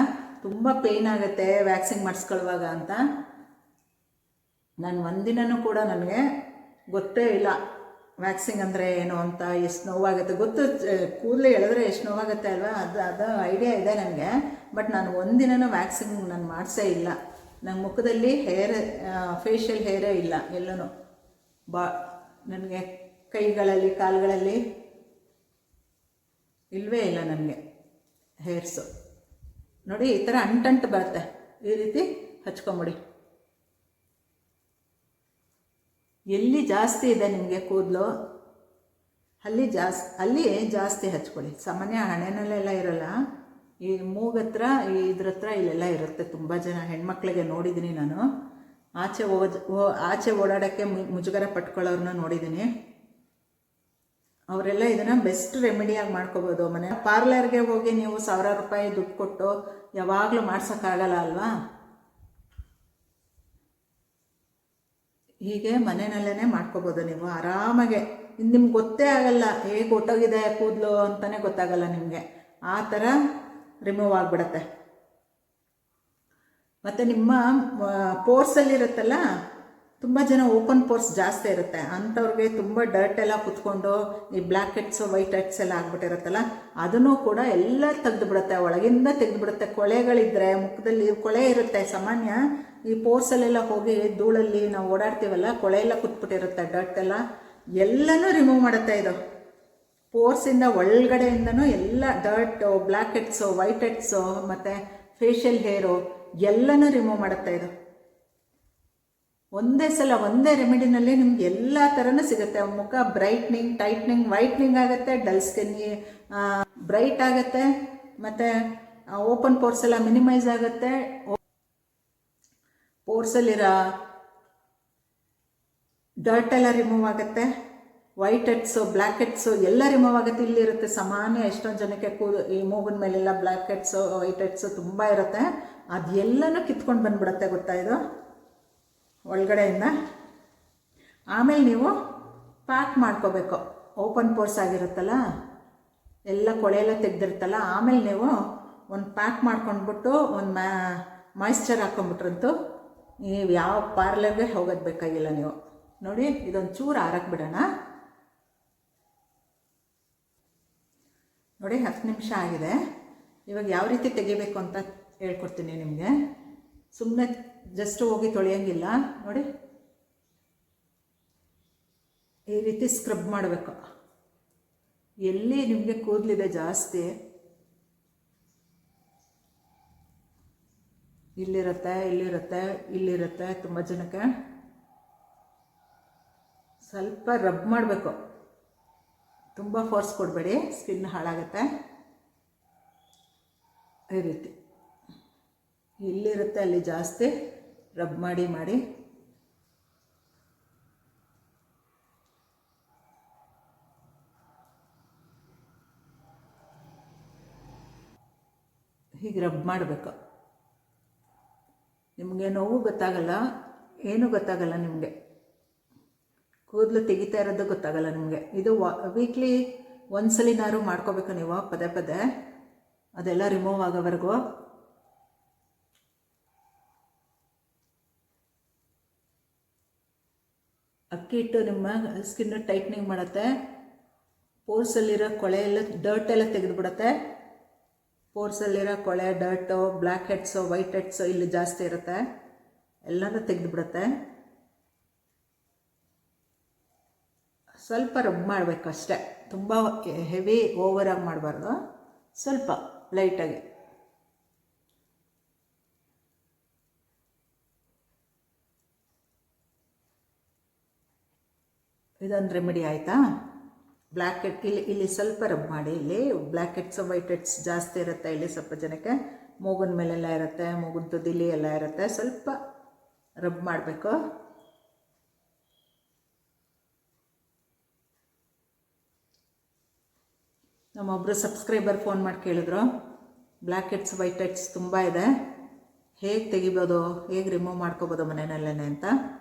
ತುಂಬ ಪೇಯ್ನ್ ಆಗುತ್ತೆ ವ್ಯಾಕ್ಸಿಂಗ್ ಮಾಡಿಸ್ಕೊಳ್ಳುವಾಗ ಅಂತ. ನಾನು ಒಂದಿನೂ ಕೂಡ ನನಗೆ ಗೊತ್ತೇ ಇಲ್ಲ ವ್ಯಾಕ್ಸಿಂಗ್ ಅಂದರೆ ಏನು ಅಂತ, ಎಷ್ಟು ನೋವಾಗುತ್ತೆ ಗೊತ್ತು. ಕೂದಲು ಎಳೆದ್ರೆ ಎಷ್ಟು ನೋವಾಗುತ್ತೆ ಅಲ್ವಾ, ಅದು ಐಡಿಯಾ ಇದೆ ನನಗೆ. ಬಟ್ ನಾನು ಒಂದಿನೂ ವ್ಯಾಕ್ಸಿಂಗ್ ನಾನು ಮಾಡಿಸೇ ಇಲ್ಲ. ನನ್ನ ಮುಖದಲ್ಲಿ ಫೇಶಿಯಲ್ ಹೇರೇ ಇಲ್ಲ ಎಲ್ಲೂ. ನನಗೆ ಕೈಗಳಲ್ಲಿ, ಕಾಲುಗಳಲ್ಲಿ ಇಲ್ಲವೇ ಇಲ್ಲ ನನಗೆ ಹೇರ್ಸು. ನೋಡಿ, ಈ ಥರ ಅಂಟಂಟು ಬರುತ್ತೆ. ಈ ರೀತಿ ಹಚ್ಕೊಂಬಿಡಿ. ಎಲ್ಲಿ ಜಾಸ್ತಿ ಇದೆ ನಿಮಗೆ ಕೂದಲು ಅಲ್ಲಿ ಜಾಸ್ತಿ ಹಚ್ಕೊಳ್ಳಿ. ಸಾಮಾನ್ಯ ಹಣೆನಲ್ಲೆಲ್ಲ ಇರೋಲ್ಲ, ಈ ಮೂಗತ್ರ, ಇದ್ರ ಹತ್ರ ಇಲ್ಲೆಲ್ಲ ಇರುತ್ತೆ. ತುಂಬ ಜನ ಹೆಣ್ಮಕ್ಳಿಗೆ ನೋಡಿದ್ದೀನಿ ನಾನು. ಆಚೆ ಓಡಾಡೋಕ್ಕೆ ಮುಜುಗರ ಪಟ್ಕೊಳ್ಳೋರನ್ನ ನೋಡಿದ್ದೀನಿ. ಅವರೆಲ್ಲ ಇದನ್ನು ಬೆಸ್ಟ್ ರೆಮಿಡಿಯಾಗಿ ಮಾಡ್ಕೋಬೋದು. ಮನೆ ಪಾರ್ಲರ್ಗೆ ಹೋಗಿ ನೀವು 1000 ರೂಪಾಯಿ ದುಡ್ಡು ಕೊಟ್ಟು ಯಾವಾಗಲೂ ಮಾಡ್ಸೋಕ್ಕಾಗಲ್ಲ ಅಲ್ವಾ. ಹೀಗೆ ಮನೆಯಲ್ಲೇ ಮಾಡ್ಕೋಬೋದು ನೀವು ಆರಾಮಾಗೆ. ನಿಮ್ಗೆ ಗೊತ್ತೇ ಆಗಲ್ಲ ಹೇಗೆ ಒಟ್ಟೋಗಿದೆ ಕೂದಲು ಅಂತಲೇ ಗೊತ್ತಾಗಲ್ಲ ನಿಮಗೆ. ಆ ಥರ ರಿಮೂವ್ ಆಗಿಬಿಡತ್ತೆ. ಮತ್ತು ನಿಮ್ಮ ಪೋರ್ಸಲ್ಲಿರುತ್ತಲ್ಲ ತುಂಬ ಜನ ಓಪನ್ ಪೋರ್ಸ್ ಜಾಸ್ತಿ ಇರುತ್ತೆ ಅಂಥವ್ರಿಗೆ ತುಂಬ ಡರ್ಟ್ ಎಲ್ಲ ಕುತ್ಕೊಂಡು ಈ ಬ್ಲ್ಯಾಕ್ ಹೆಡ್ಸು ವೈಟ್ ಹೆಡ್ಸ್ ಎಲ್ಲ ಆಗ್ಬಿಟ್ಟಿರುತ್ತಲ್ಲ ಅದನ್ನು ಕೂಡ ಎಲ್ಲ ತೆಗೆದುಬಿಡುತ್ತೆ, ಒಳಗಿಂದ ತೆಗೆದುಬಿಡುತ್ತೆ. ಕೊಳೆಗಳಿದ್ದರೆ ಮುಖದಲ್ಲಿ ಕೊಳೆ ಇರುತ್ತೆ ಸಾಮಾನ್ಯ, ಈ ಪೋರ್ಸಲ್ಲೆಲ್ಲ ಹೋಗಿ ಧೂಳಲ್ಲಿ ನಾವು ಓಡಾಡ್ತೀವಲ್ಲ ಕೊಳೆ ಎಲ್ಲ ಕುತ್ಬಿಟ್ಟಿರುತ್ತೆ, ಡರ್ಟ್ ಎಲ್ಲನೂ ರಿಮೂವ್ ಮಾಡುತ್ತೆ ಇದು. ಪೋರ್ಸಿಂದ ಒಳಗಡೆಯಿಂದನೂ ಎಲ್ಲ dirt, black heads, white heads ಮತ್ತು ಫೇಶಿಯಲ್ ಹೇರು ಎಲ್ಲನೂ ರಿಮೂವ್ ಮಾಡುತ್ತೆ ಇದು. ಒಂದೇ ಸಲ ಒಂದೇ ರೆಮಿಡಿನಲ್ಲಿ ನಿಮ್ಗೆ ಎಲ್ಲ ಥರನೂ ಸಿಗುತ್ತೆ. ಮುಖ ಬ್ರೈಟ್ನಿಂಗ್, ಟೈಟ್ನಿಂಗ್, ವೈಟ್ನಿಂಗ್ ಆಗುತ್ತೆ, ಡಲ್ ಸ್ಕಿನ್ ಬ್ರೈಟ್ ಆಗುತ್ತೆ, ಮತ್ತು ಓಪನ್ ಪೋರ್ಸ್ ಎಲ್ಲ ಮಿನಿಮೈಸ್ ಆಗುತ್ತೆ, ಪೋರ್ಸಲ್ಲಿರೋ ಡರ್ಟ್ ಎಲ್ಲ ರಿಮೂವ್ ಆಗುತ್ತೆ, ವೈಟ್ ಹೆಡ್ಸು ಬ್ಲ್ಯಾಕ್ ಹೆಡ್ಸು ಎಲ್ಲ ರಿಮೂವ್ ಆಗುತ್ತೆ. ಇಲ್ಲಿರುತ್ತೆ ಸಾಮಾನ್ಯ ಎಷ್ಟೊಂದು ಜನಕ್ಕೆ ಈ ಮೂಗಿನ ಮೇಲೆಲ್ಲ ಬ್ಲ್ಯಾಕ್ ಹೆಡ್ಸು ವೈಟ್ ಹೆಡ್ಸು ತುಂಬ ಇರುತ್ತೆ, ಅದೆಲ್ಲನೂ ಕಿತ್ಕೊಂಡು ಬಂದ್ಬಿಡುತ್ತೆ ಗೊತ್ತಾ ಇದು ಒಳಗಡೆಯಿಂದ. ಆಮೇಲೆ ನೀವು ಪ್ಯಾಕ್ ಮಾಡ್ಕೋಬೇಕು. ಓಪನ್ ಪೋರ್ಸ್ ಆಗಿರುತ್ತಲ್ಲ ಎಲ್ಲ ಕೊಳೆ ಎಲ್ಲ ತೆಗೆದಿರುತ್ತಲ್ಲ, ಆಮೇಲೆ ನೀವು ಒಂದು ಪ್ಯಾಕ್ ಮಾಡ್ಕೊಂಡ್ಬಿಟ್ಟು ಒಂದು ಮಾಯ್ಶ್ಚರ್ ಹಾಕ್ಕೊಂಬಿಟ್ರಂತೂ ನೀವು ಯಾವ ಪಾರ್ಲರ್ಗೆ ಹೋಗೋದು ಬೇಕಾಗಿಲ್ಲ ನೀವು. ನೋಡಿ ಇದೊಂದು ಚೂರು ಆರಕ್ಕೆ ಬಿಡೋಣ. ನೋಡಿ 10 ನಿಮಿಷ ಆಗಿದೆ. ಇವಾಗ ಯಾವ ರೀತಿ ತೆಗಿಬೇಕು ಅಂತ ಹೇಳ್ಕೊಡ್ತೀನಿ ನಿಮಗೆ. ಸುಮ್ಮನೆ ಜಸ್ಟ್ ಹೋಗಿ ತೊಳೆಯೋಂಗಿಲ್ಲ, ನೋಡಿ ಈ ರೀತಿ ಸ್ಕ್ರಬ್ ಮಾಡಬೇಕು. ಎಲ್ಲಿ ನಿಮಗೆ ಕೂದಲಿದೆ ಜಾಸ್ತಿ ಇಲ್ಲಿರುತ್ತೆ, ಇಲ್ಲಿರುತ್ತೆ, ಇಲ್ಲಿರುತ್ತೆ, ತುಂಬ ಜನಕ್ಕೆ ಸ್ವಲ್ಪ ರಬ್ ಮಾಡಬೇಕು. ತುಂಬ ಫೋರ್ಸ್ ಕೊಡಬೇಡಿ, ಸ್ಕಿನ್ ಹಾಳಾಗುತ್ತೆ. ಈ ರೀತಿ ಇಲ್ಲಿರುತ್ತೆ ಅಲ್ಲಿ ಜಾಸ್ತಿ ರಬ್ ಮಾಡಿ ಮಾಡಿ ಹೀಗೆ ರಬ್ ಮಾಡಬೇಕು. ನಿಮಗೆ ನೋವು ಗೊತ್ತಾಗಲ್ಲ, ಏನೂ ಗೊತ್ತಾಗಲ್ಲ, ನಿಮಗೆ ಕೂದಲು ತೆಗಿತಾ ಇರೋದು ಗೊತ್ತಾಗಲ್ಲ ನಿಮಗೆ. ಇದು ವೀಕ್ಲಿ ಒಂದ್ಸಲಿನಾರು ಮಾಡ್ಕೋಬೇಕು ನೀವು ಪದೇ ಪದೇ, ಅದೆಲ್ಲ ರಿಮೂವ್ ಆಗೋವರೆಗೂ. ಅಕ್ಕಿ ಹಿಟ್ಟು ನಿಮ್ಮ ಸ್ಕಿನ್ ಟೈಟ್ನಿಂಗ್ ಮಾಡುತ್ತೆ, ಪೋರ್ಸಲ್ಲಿರೋ ಕೊಳೆ ಎಲ್ಲ ಡರ್ಟ್ ಎಲ್ಲ ತೆಗೆದುಬಿಡುತ್ತೆ. ಪೋರ್ಸಲ್ಲಿರೋ ಕೊಳೆ, dirt, black heads, white heads ಇಲ್ಲಿ ಜಾಸ್ತಿ ಇರುತ್ತೆ, ಎಲ್ಲನೂ ತೆಗೆದುಬಿಡುತ್ತೆ. ಸ್ವಲ್ಪ ರಬ್ ಮಾಡಬೇಕು ಅಷ್ಟೇ, ತುಂಬ ಹೆವಿ ಓವರಾಗಿ ಮಾಡಬಾರ್ದು, ಸ್ವಲ್ಪ ಲೈಟಾಗಿ. ಇದೊಂದು ರೆಮಿಡಿ ಆಯಿತಾ. ಬ್ಲ್ಯಾಕ್ ಹೆಡ್ ಇಲ್ಲಿ ಸ್ವಲ್ಪ ರಬ್ ಮಾಡಿ. ಇಲ್ಲಿ ಬ್ಲ್ಯಾಕ್ ಹೆಡ್ಸ್ ವೈಟ್ ಹೆಡ್ಸ್ ಜಾಸ್ತಿ ಇರುತ್ತೆ, ಇಲ್ಲಿ ಸ್ವಲ್ಪ ಜನಕ್ಕೆ ಮೂಗಿನ ಮೇಲೆಲ್ಲ ಇರುತ್ತೆ, ಮೂಗಿನ ತುದಿಲಿ ಎಲ್ಲ ಇರುತ್ತೆ, ಸ್ವಲ್ಪ ರಬ್ ಮಾಡಬೇಕು. ನಮ್ಮೊಬ್ಬರು ಸಬ್ಸ್ಕ್ರೈಬರ್ ಫೋನ್ ಮಾಡಿ ಕೇಳಿದ್ರು, ಬ್ಲ್ಯಾಕ್ ಹೆಡ್ಸ್ ವೈಟ್ ಹೆಡ್ಸ್ ತುಂಬ ಇದೆ, ಹೇಗೆ ತೆಗಿಬೋದು, ಹೇಗೆ ರಿಮೂವ್ ಮಾಡ್ಕೋಬೋದು ಮನೆಯಲ್ಲೇ ಅಂತ.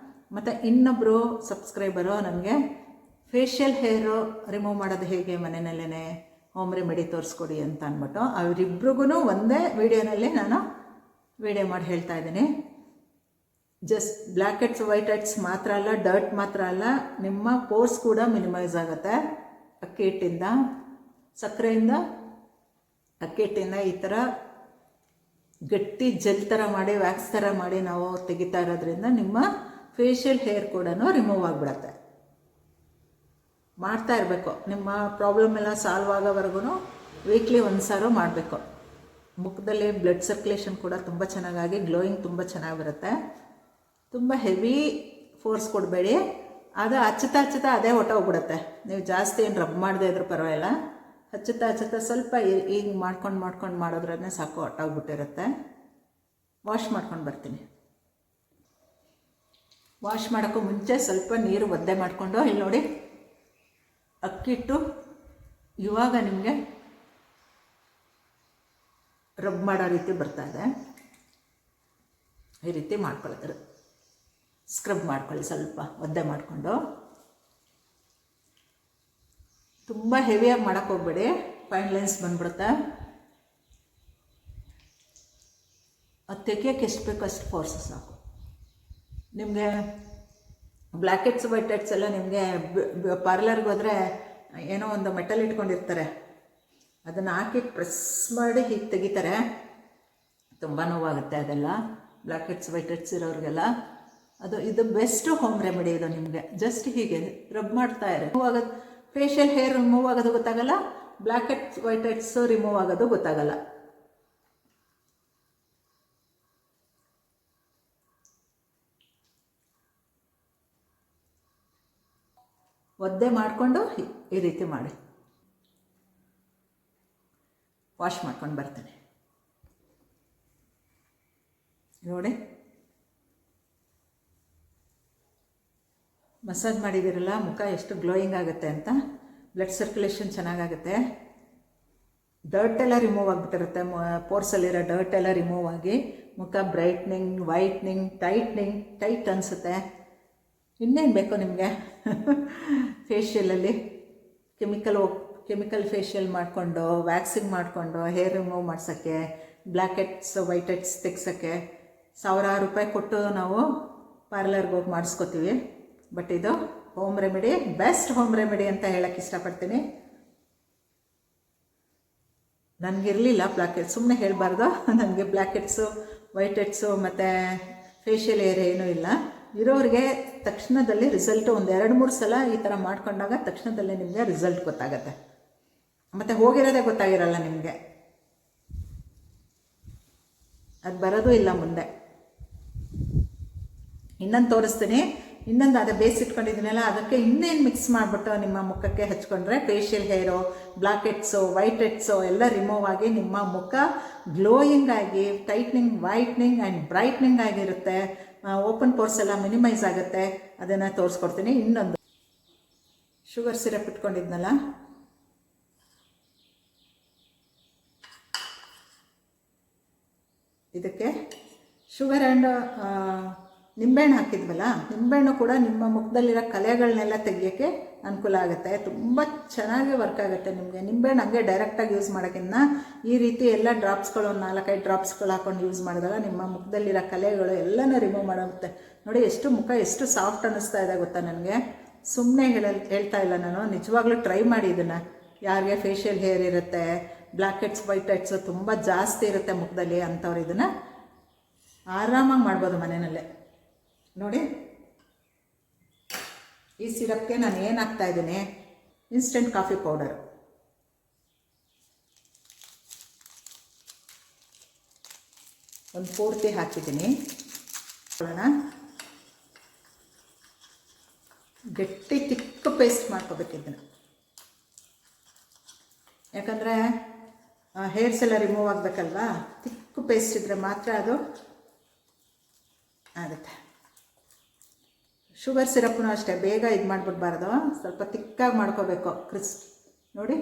ಮತ್ತು ಇನ್ನೊಬ್ಬರು ಸಬ್ಸ್ಕ್ರೈಬರು ನನಗೆ ಫೇಶಿಯಲ್ ಹೇರು ರಿಮೂವ್ ಮಾಡೋದು ಹೇಗೆ ಮನೆಯಲ್ಲೇ ಹೋಮ್ ರೆಮಿಡಿ ತೋರಿಸ್ಕೊಡಿ ಅಂತ ಅಂದ್ಬಿಟ್ಟು, ಅವರಿಬ್ರಿಗೂ ಒಂದೇ ವಿಡಿಯೋನಲ್ಲಿ ನಾನು ವಿಡಿಯೋ ಮಾಡಿ ಹೇಳ್ತಾ ಇದ್ದೀನಿ. Just black heads white heads ಮಾತ್ರ ಅಲ್ಲ, ಡರ್ಟ್ ಮಾತ್ರ ಅಲ್ಲ, ನಿಮ್ಮ ಪೋರ್ಸ್ ಕೂಡ ಮಿನಿಮೈಸ್ ಆಗುತ್ತೆ. ಅಕ್ಕಿ ಹಿಟ್ಟಿಂದ, ಸಕ್ಕರೆಯಿಂದ, ಅಕ್ಕಿ ಹಿಟ್ಟಿಂದ ಈ ಥರ ಗಟ್ಟಿ ಜೆಲ್ ಥರ ಮಾಡಿ, ವ್ಯಾಕ್ಸ್ ಥರ ಮಾಡಿ ನಾವು ತೆಗಿತಾ ಇರೋದ್ರಿಂದ ನಿಮ್ಮ ಫೇಶಿಯಲ್ ಹೇರ್ ಕೂಡ ರಿಮೂವ್ ಆಗಿಬಿಡತ್ತೆ. ಮಾಡ್ತಾ ಇರಬೇಕು, ನಿಮ್ಮ ಪ್ರಾಬ್ಲಮ್ ಎಲ್ಲ ಸಾಲ್ವ್ ಆಗೋವರೆಗೂ ವೀಕ್ಲಿ ಒಂದು ಸಾರು ಮಾಡಬೇಕು. ಮುಖದಲ್ಲಿ ಬ್ಲಡ್ ಸರ್ಕ್ಯುಲೇಷನ್ ಕೂಡ ತುಂಬ ಚೆನ್ನಾಗಾಗಿ ಗ್ಲೋಯಿಂಗ್ ತುಂಬ ಚೆನ್ನಾಗಿ ಬರುತ್ತೆ. ತುಂಬ ಹೆವಿ ಫೋರ್ಸ್ ಕೊಡಬೇಡಿ, ಅದು ಹಚ್ಚುತ್ತಾ ಅದೇ ಹೊಟ್ಟೋಗ್ಬಿಡುತ್ತೆ. ನೀವು ಜಾಸ್ತಿ ಏನು ರಬ್ ಮಾಡದೇ ಇದ್ರೂ ಪರವಾಗಿಲ್ಲ, ಹಚ್ಚುತ್ತಾ ಸ್ವಲ್ಪ ಈಗ ಮಾಡ್ಕೊಂಡು ಮಾಡೋದ್ರೇ ಸಾಕು, ಹೊಟ್ಟೋಗ್ಬಿಟ್ಟಿರುತ್ತೆ. ವಾಶ್ ಮಾಡ್ಕೊಂಡು ಬರ್ತೀನಿ. ವಾಶ್ ಮಾಡೋಕ್ಕೂ ಮುಂಚೆ ಸ್ವಲ್ಪ ನೀರು ಒದ್ದೆ ಮಾಡಿಕೊಂಡು, ಇಲ್ಲಿ ನೋಡಿ ಅಕ್ಕಿಟ್ಟು ಇವಾಗ ನಿಮಗೆ ರಬ್ ಮಾಡೋ ರೀತಿ ಬರ್ತಾಯಿದೆ. ಈ ರೀತಿ ಮಾಡ್ಕೊಳ್ತಾರೆ, ಸ್ಕ್ರಬ್ ಮಾಡ್ಕೊಳ್ಳಿ, ಸ್ವಲ್ಪ ಒದ್ದೆ ಮಾಡಿಕೊಂಡು. ತುಂಬ ಹೆವಿಯಾಗಿ ಮಾಡೋಕ್ಕೆ ಹೋಗ್ಬೇಡಿ, ಫೈನ್ ಲೈನ್ಸ್ ಬಂದ್ಬಿಡುತ್ತೆ. ಅದು ತೆಗಿಯೋಕ್ಕೆ ಎಷ್ಟು ಬೇಕೋ ಅಷ್ಟು ಫೋರ್ಸ್ ಸಾಕು. ನಿಮಗೆ ಬ್ಲ್ಯಾಕ್ ಹೆಡ್ಸ್ ವೈಟ್ ಹೆಡ್ಸ್ ಎಲ್ಲ ನಿಮಗೆ ಪಾರ್ಲರ್ಗೆ ಹೋದರೆ ಏನೋ ಒಂದು ಮೆಟಲ್ ಇಟ್ಕೊಂಡಿರ್ತಾರೆ, ಅದನ್ನು ಹಾಕಿ ಪ್ರೆಸ್ ಮಾಡಿ ಹೀಗೆ ತೆಗಿತಾರೆ. ತುಂಬ ನೋವಾಗುತ್ತೆ ಅದೆಲ್ಲ. ಬ್ಲ್ಯಾಕ್ ಹೆಡ್ಸ್ ವೈಟ್ ಹೆಡ್ಸ್ ಇರೋರಿಗೆಲ್ಲ ಇದು ಬೆಸ್ಟ್ ಹೋಮ್ ರೆಮಿಡಿ. ಇದು ನಿಮಗೆ ಜಸ್ಟ್ ಹೀಗೆ ರಬ್ ಮಾಡ್ತಾ ಇರಿ. ಮೂವ್ ಆಗೋದು, ಫೇಶಿಯಲ್ ಹೇರ್ ರಿಮೂವ್ ಆಗೋದು ಗೊತ್ತಾಗಲ್ಲ, black heads white heads remove ಆಗೋದು ಗೊತ್ತಾಗಲ್ಲ. ಒದ್ದೆ ಮಾಡಿಕೊಂಡು ಈ ರೀತಿ ಮಾಡಿ ವಾಶ್ ಮಾಡ್ಕೊಂಡು ಬರ್ತೇನೆ ನೋಡಿ. ಮಸಾಜ್ ಮಾಡಿದಿರಲ್ಲ, ಮುಖ ಎಷ್ಟು ಗ್ಲೋಯಿಂಗ್ ಆಗುತ್ತೆ ಅಂತ. ಬ್ಲಡ್ ಸರ್ಕ್ಯುಲೇಷನ್ ಚೆನ್ನಾಗಾಗುತ್ತೆ. ಡರ್ಟ್ ಎಲ್ಲ ರಿಮೂವ್ ಆಗಿಬಿಟ್ಟಿರುತ್ತೆ, ಪೋರ್ಸಲ್ಲಿರೋ ಡರ್ಟ್ ಎಲ್ಲ ರಿಮೂವ್ ಆಗಿ ಮುಖ ಬ್ರೈಟ್ನಿಂಗ್, ವೈಟ್ನಿಂಗ್, ಟೈಟ್ ಅನಿಸುತ್ತೆ. ಇನ್ನೇನು ಬೇಕು ನಿಮಗೆ ಫೇಶಿಯಲಲ್ಲಿ? ಕೆಮಿಕಲ್ ಫೇಶಿಯಲ್ ಮಾಡಿಕೊಂಡು, ವ್ಯಾಕ್ಸಿಂಗ್ ಮಾಡಿಕೊಂಡು, ಹೇರ್ ರಿಮೂವ್ ಮಾಡ್ಸೋಕ್ಕೆ, ಬ್ಲ್ಯಾಕ್ ಹೆಡ್ಸ್ ವೈಟ್ ಹೆಡ್ಸ್ ತೆಗ್ಸೋಕ್ಕೆ ₹1000 ರೂಪಾಯಿ ಕೊಟ್ಟು ನಾವು ಪಾರ್ಲರ್ಗೆ ಹೋಗಿ ಮಾಡಿಸ್ಕೋತೀವಿ. ಬಟ್ ಇದು home remedy, best home remedy ಅಂತ ಹೇಳೋಕ್ಕೆ ಇಷ್ಟಪಡ್ತೀನಿ. ನನಗಿರಲಿಲ್ಲ ಬ್ಲ್ಯಾಕ್ ಹೆಡ್ಸ್, ಸುಮ್ಮನೆ ಹೇಳಬಾರ್ದು. ನನಗೆ ಬ್ಲ್ಯಾಕ್ ಹೆಡ್ಸು ವೈಟ್ ಹೆಡ್ಸು ಮತ್ತು ಫೇಶಿಯಲ್ ಏರ್ ಏನೂ ಇಲ್ಲ. ಇರೋರಿಗೆ ತಕ್ಷಣದಲ್ಲಿ ರಿಸಲ್ಟು ಒಂದು 2-3 ಸಲ ಈ ಥರ ಮಾಡ್ಕೊಂಡಾಗ ತಕ್ಷಣದಲ್ಲೇ ನಿಮಗೆ ರಿಸಲ್ಟ್ ಗೊತ್ತಾಗತ್ತೆ. ಮತ್ತು ಹೋಗಿರೋದೇ ಗೊತ್ತಾಗಿರಲ್ಲ ನಿಮಗೆ, ಅದು ಬರೋದು ಇಲ್ಲ ಮುಂದೆ. ಇನ್ನೊಂದು ತೋರಿಸ್ತೀನಿ. ಇನ್ನೊಂದು ಅದೇ ಬೇಸ್ ಇಟ್ಕೊಂಡಿದ್ದೀನಲ್ಲ, ಅದಕ್ಕೆ ಇನ್ನೇನು ಮಿಕ್ಸ್ ಮಾಡಿಬಿಟ್ಟು ನಿಮ್ಮ ಮುಖಕ್ಕೆ ಹಚ್ಕೊಂಡ್ರೆ ಫೇಶಿಯಲ್ ಹೇರು, ಬ್ಲ್ಯಾಕ್ ಹೆಡ್ಸು ವೈಟ್ ಹೆಡ್ಸು ಎಲ್ಲ ರಿಮೂವ್ ಆಗಿ ನಿಮ್ಮ ಮುಖ ಗ್ಲೋಯಿಂಗ್ ಆಗಿ, ಟೈಟ್ನಿಂಗ್, ವೈಟ್ನಿಂಗ್ ಆ್ಯಂಡ್ ಬ್ರೈಟ್ನಿಂಗ್ ಆಗಿರುತ್ತೆ. ಓಪನ್ ಪೋರ್ಸ್ ಎಲ್ಲ ಮಿನಿಮೈಸ್ ಆಗುತ್ತೆ. ಅದನ್ನು ತೋರಿಸ್ಕೊಡ್ತೀನಿ. ಇನ್ನೊಂದು ಶುಗರ್ ಸಿರಪ್ ಇಟ್ಕೊಂಡಿದ್ನಲ್ಲ, ಇದಕ್ಕೆ ಶುಗರ್ ಆ್ಯಂಡ್ ನಿಂಬೆಹಣ್ಣು ಹಾಕಿದ್ವಲ್ಲ, ನಿಂಬೆಹಣ್ಣು ಕೂಡ ನಿಮ್ಮ ಮುಖದಲ್ಲಿರೋ ಕಲೆಗಳನ್ನೆಲ್ಲ ತೆಗಿಯೋಕ್ಕೆ ಅನುಕೂಲ ಆಗುತ್ತೆ. ತುಂಬ ಚೆನ್ನಾಗಿ ವರ್ಕ್ ಆಗುತ್ತೆ ನಿಮಗೆ. ನಿಂಬೆಹಣ್ಣು ಹಂಗೆ ಡೈರೆಕ್ಟಾಗಿ ಯೂಸ್ ಮಾಡೋಕ್ಕಿಂತ ಈ ರೀತಿ ಎಲ್ಲ ಡ್ರಾಪ್ಸ್ಗಳು, 4-5 ಡ್ರಾಪ್ಸ್ಗಳು ಹಾಕೊಂಡು ಯೂಸ್ ಮಾಡಿದಾಗ ನಿಮ್ಮ ಮುಖದಲ್ಲಿರೋ ಕಲೆಗಳು ಎಲ್ಲನೂ ರಿಮೂವ್ ಮಾಡುತ್ತೆ. ನೋಡಿ ಎಷ್ಟು ಮುಖ ಎಷ್ಟು ಸಾಫ್ಟ್ ಅನ್ನಿಸ್ತಾ ಇದೆ ಗೊತ್ತಾ ನನಗೆ. ಸುಮ್ಮನೆ ಹೇಳ್ತಾ ಇಲ್ಲ ನಾನು, ನಿಜವಾಗ್ಲೂ ಟ್ರೈ ಮಾಡಿ ಇದನ್ನು. ಯಾರಿಗೆ ಫೇಶಿಯಲ್ ಹೇರ್ ಇರುತ್ತೆ, ಬ್ಲ್ಯಾಕ್ ಹೆಡ್ಸ್ ವೈಟ್ ಹೆಡ್ಸು ತುಂಬ ಜಾಸ್ತಿ ಇರುತ್ತೆ ಮುಖದಲ್ಲಿ, ಅಂಥವ್ರು ಇದನ್ನು ಆರಾಮಾಗಿ ಮಾಡ್ಬೋದು ಮನೆಯಲ್ಲೇ. ನೋಡಿ, ಈ ಸಿರಪ್ಗೆ ನಾನು ಏನು ಹಾಕ್ತಾ ಇದ್ದೀನಿ, ಇನ್ಸ್ಟೆಂಟ್ ಕಾಫಿ ಪೌಡರ್. ಒಂದು ಪೂರ್ತಿ ಹಾಕಿದ್ದೀನಿ. ಗಟ್ಟಿ ತಿಕ್ಕ ಪೇಸ್ಟ್ ಮಾಡ್ಕೋಬೇಕು ಇದನ್ನು. ಯಾಕಂದರೆ ಹೇರ್ಸ್ ಎಲ್ಲ ರಿಮೂವ್ ಆಗಬೇಕಲ್ವಾ, ತಿಕ್ಕು ಪೇಸ್ಟ್ ಇದ್ದರೆ ಮಾತ್ರ ಅದು ಆಗುತ್ತೆ. ಶುಗರ್ ಸಿರಪ್ನು ಅಷ್ಟೇ, ಬೇಗ ಇದು ಮಾಡಿಬಿಡ್ಬಾರ್ದು, ಸ್ವಲ್ಪ ತಿಕ್ಕಾಗಿ ಮಾಡ್ಕೋಬೇಕು. ನೋಡಿ,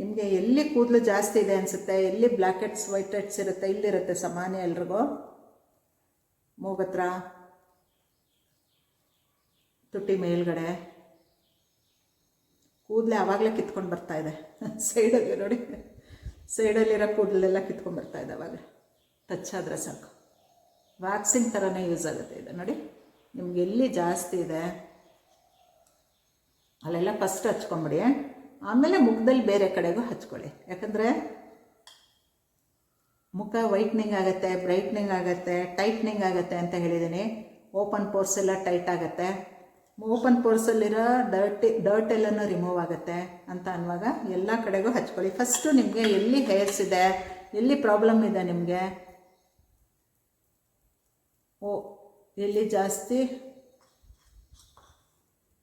ನಿಮಗೆ ಎಲ್ಲಿ ಕೂದಲು ಜಾಸ್ತಿ ಇದೆ ಅನಿಸುತ್ತೆ, ಎಲ್ಲಿ ಬ್ಲ್ಯಾಕ್ ಹೆಡ್ಸ್ ವೈಟ್ ಹೆಡ್ಸ್ ಇರುತ್ತೆ, ಇಲ್ಲಿರುತ್ತೆ ಸಾಮಾನ್ಯ ಎಲ್ರಿಗೂ. ಮೂಗತ್ರ, ತುಟಿ ಮೇಲ್ಗಡೆ ಕೂದಲೇ ಆವಾಗಲೇ ಕಿತ್ಕೊಂಡು ಬರ್ತಾ ಇದೆ. ಸೈಡಲ್ಲಿ ನೋಡಿ, ಸೈಡಲ್ಲಿರೋ ಕೂದಲೆಲ್ಲ ಕಿತ್ಕೊಂಡು ಬರ್ತಾ ಇದೆ ಅವಾಗ. ಟಚ್ ಆದರೆ ಸಾಕು, ವ್ಯಾಕ್ಸಿಂಗ್ ಥರನೇ ಯೂಸ್ ಆಗುತ್ತೆ ಇದು. ನೋಡಿ, ನಿಮ್ಗೆ ಎಲ್ಲಿ ಜಾಸ್ತಿ ಇದೆ ಅಲ್ಲೆಲ್ಲ ಫಸ್ಟ್ ಹಚ್ಕೊಂಬಿಡಿ, ಆಮೇಲೆ ಮುಖದಲ್ಲಿ ಬೇರೆ ಕಡೆಗೂ ಹಚ್ಕೊಳ್ಳಿ. ಯಾಕಂದರೆ ಮುಖ ವೈಟ್ನಿಂಗ್ ಆಗುತ್ತೆ, ಬ್ರೈಟ್ನಿಂಗ್ ಆಗುತ್ತೆ, ಟೈಟ್ನಿಂಗ್ ಆಗುತ್ತೆ ಅಂತ ಹೇಳಿದ್ದೀನಿ. ಓಪನ್ ಪೋರ್ಸ್ ಎಲ್ಲ ಟೈಟ್ ಆಗುತ್ತೆ. ಓಪನ್ ಪೋರ್ಸಲ್ಲಿರೋ ಡರ್ಟ್ ಎಲ್ಲನೂ ರಿಮೂವ್ ಆಗುತ್ತೆ ಅಂತ ಅನ್ನುವಾಗ ಎಲ್ಲ ಕಡೆಗೂ ಹಚ್ಕೊಳ್ಳಿ. ಫಸ್ಟು ನಿಮಗೆ ಎಲ್ಲಿ ಹೇರ್ಸ್ ಇದೆ, ಎಲ್ಲಿ ಪ್ರಾಬ್ಲಮ್ ಇದೆ ನಿಮಗೆ, ಎಲ್ಲಿ ಜಾಸ್ತಿ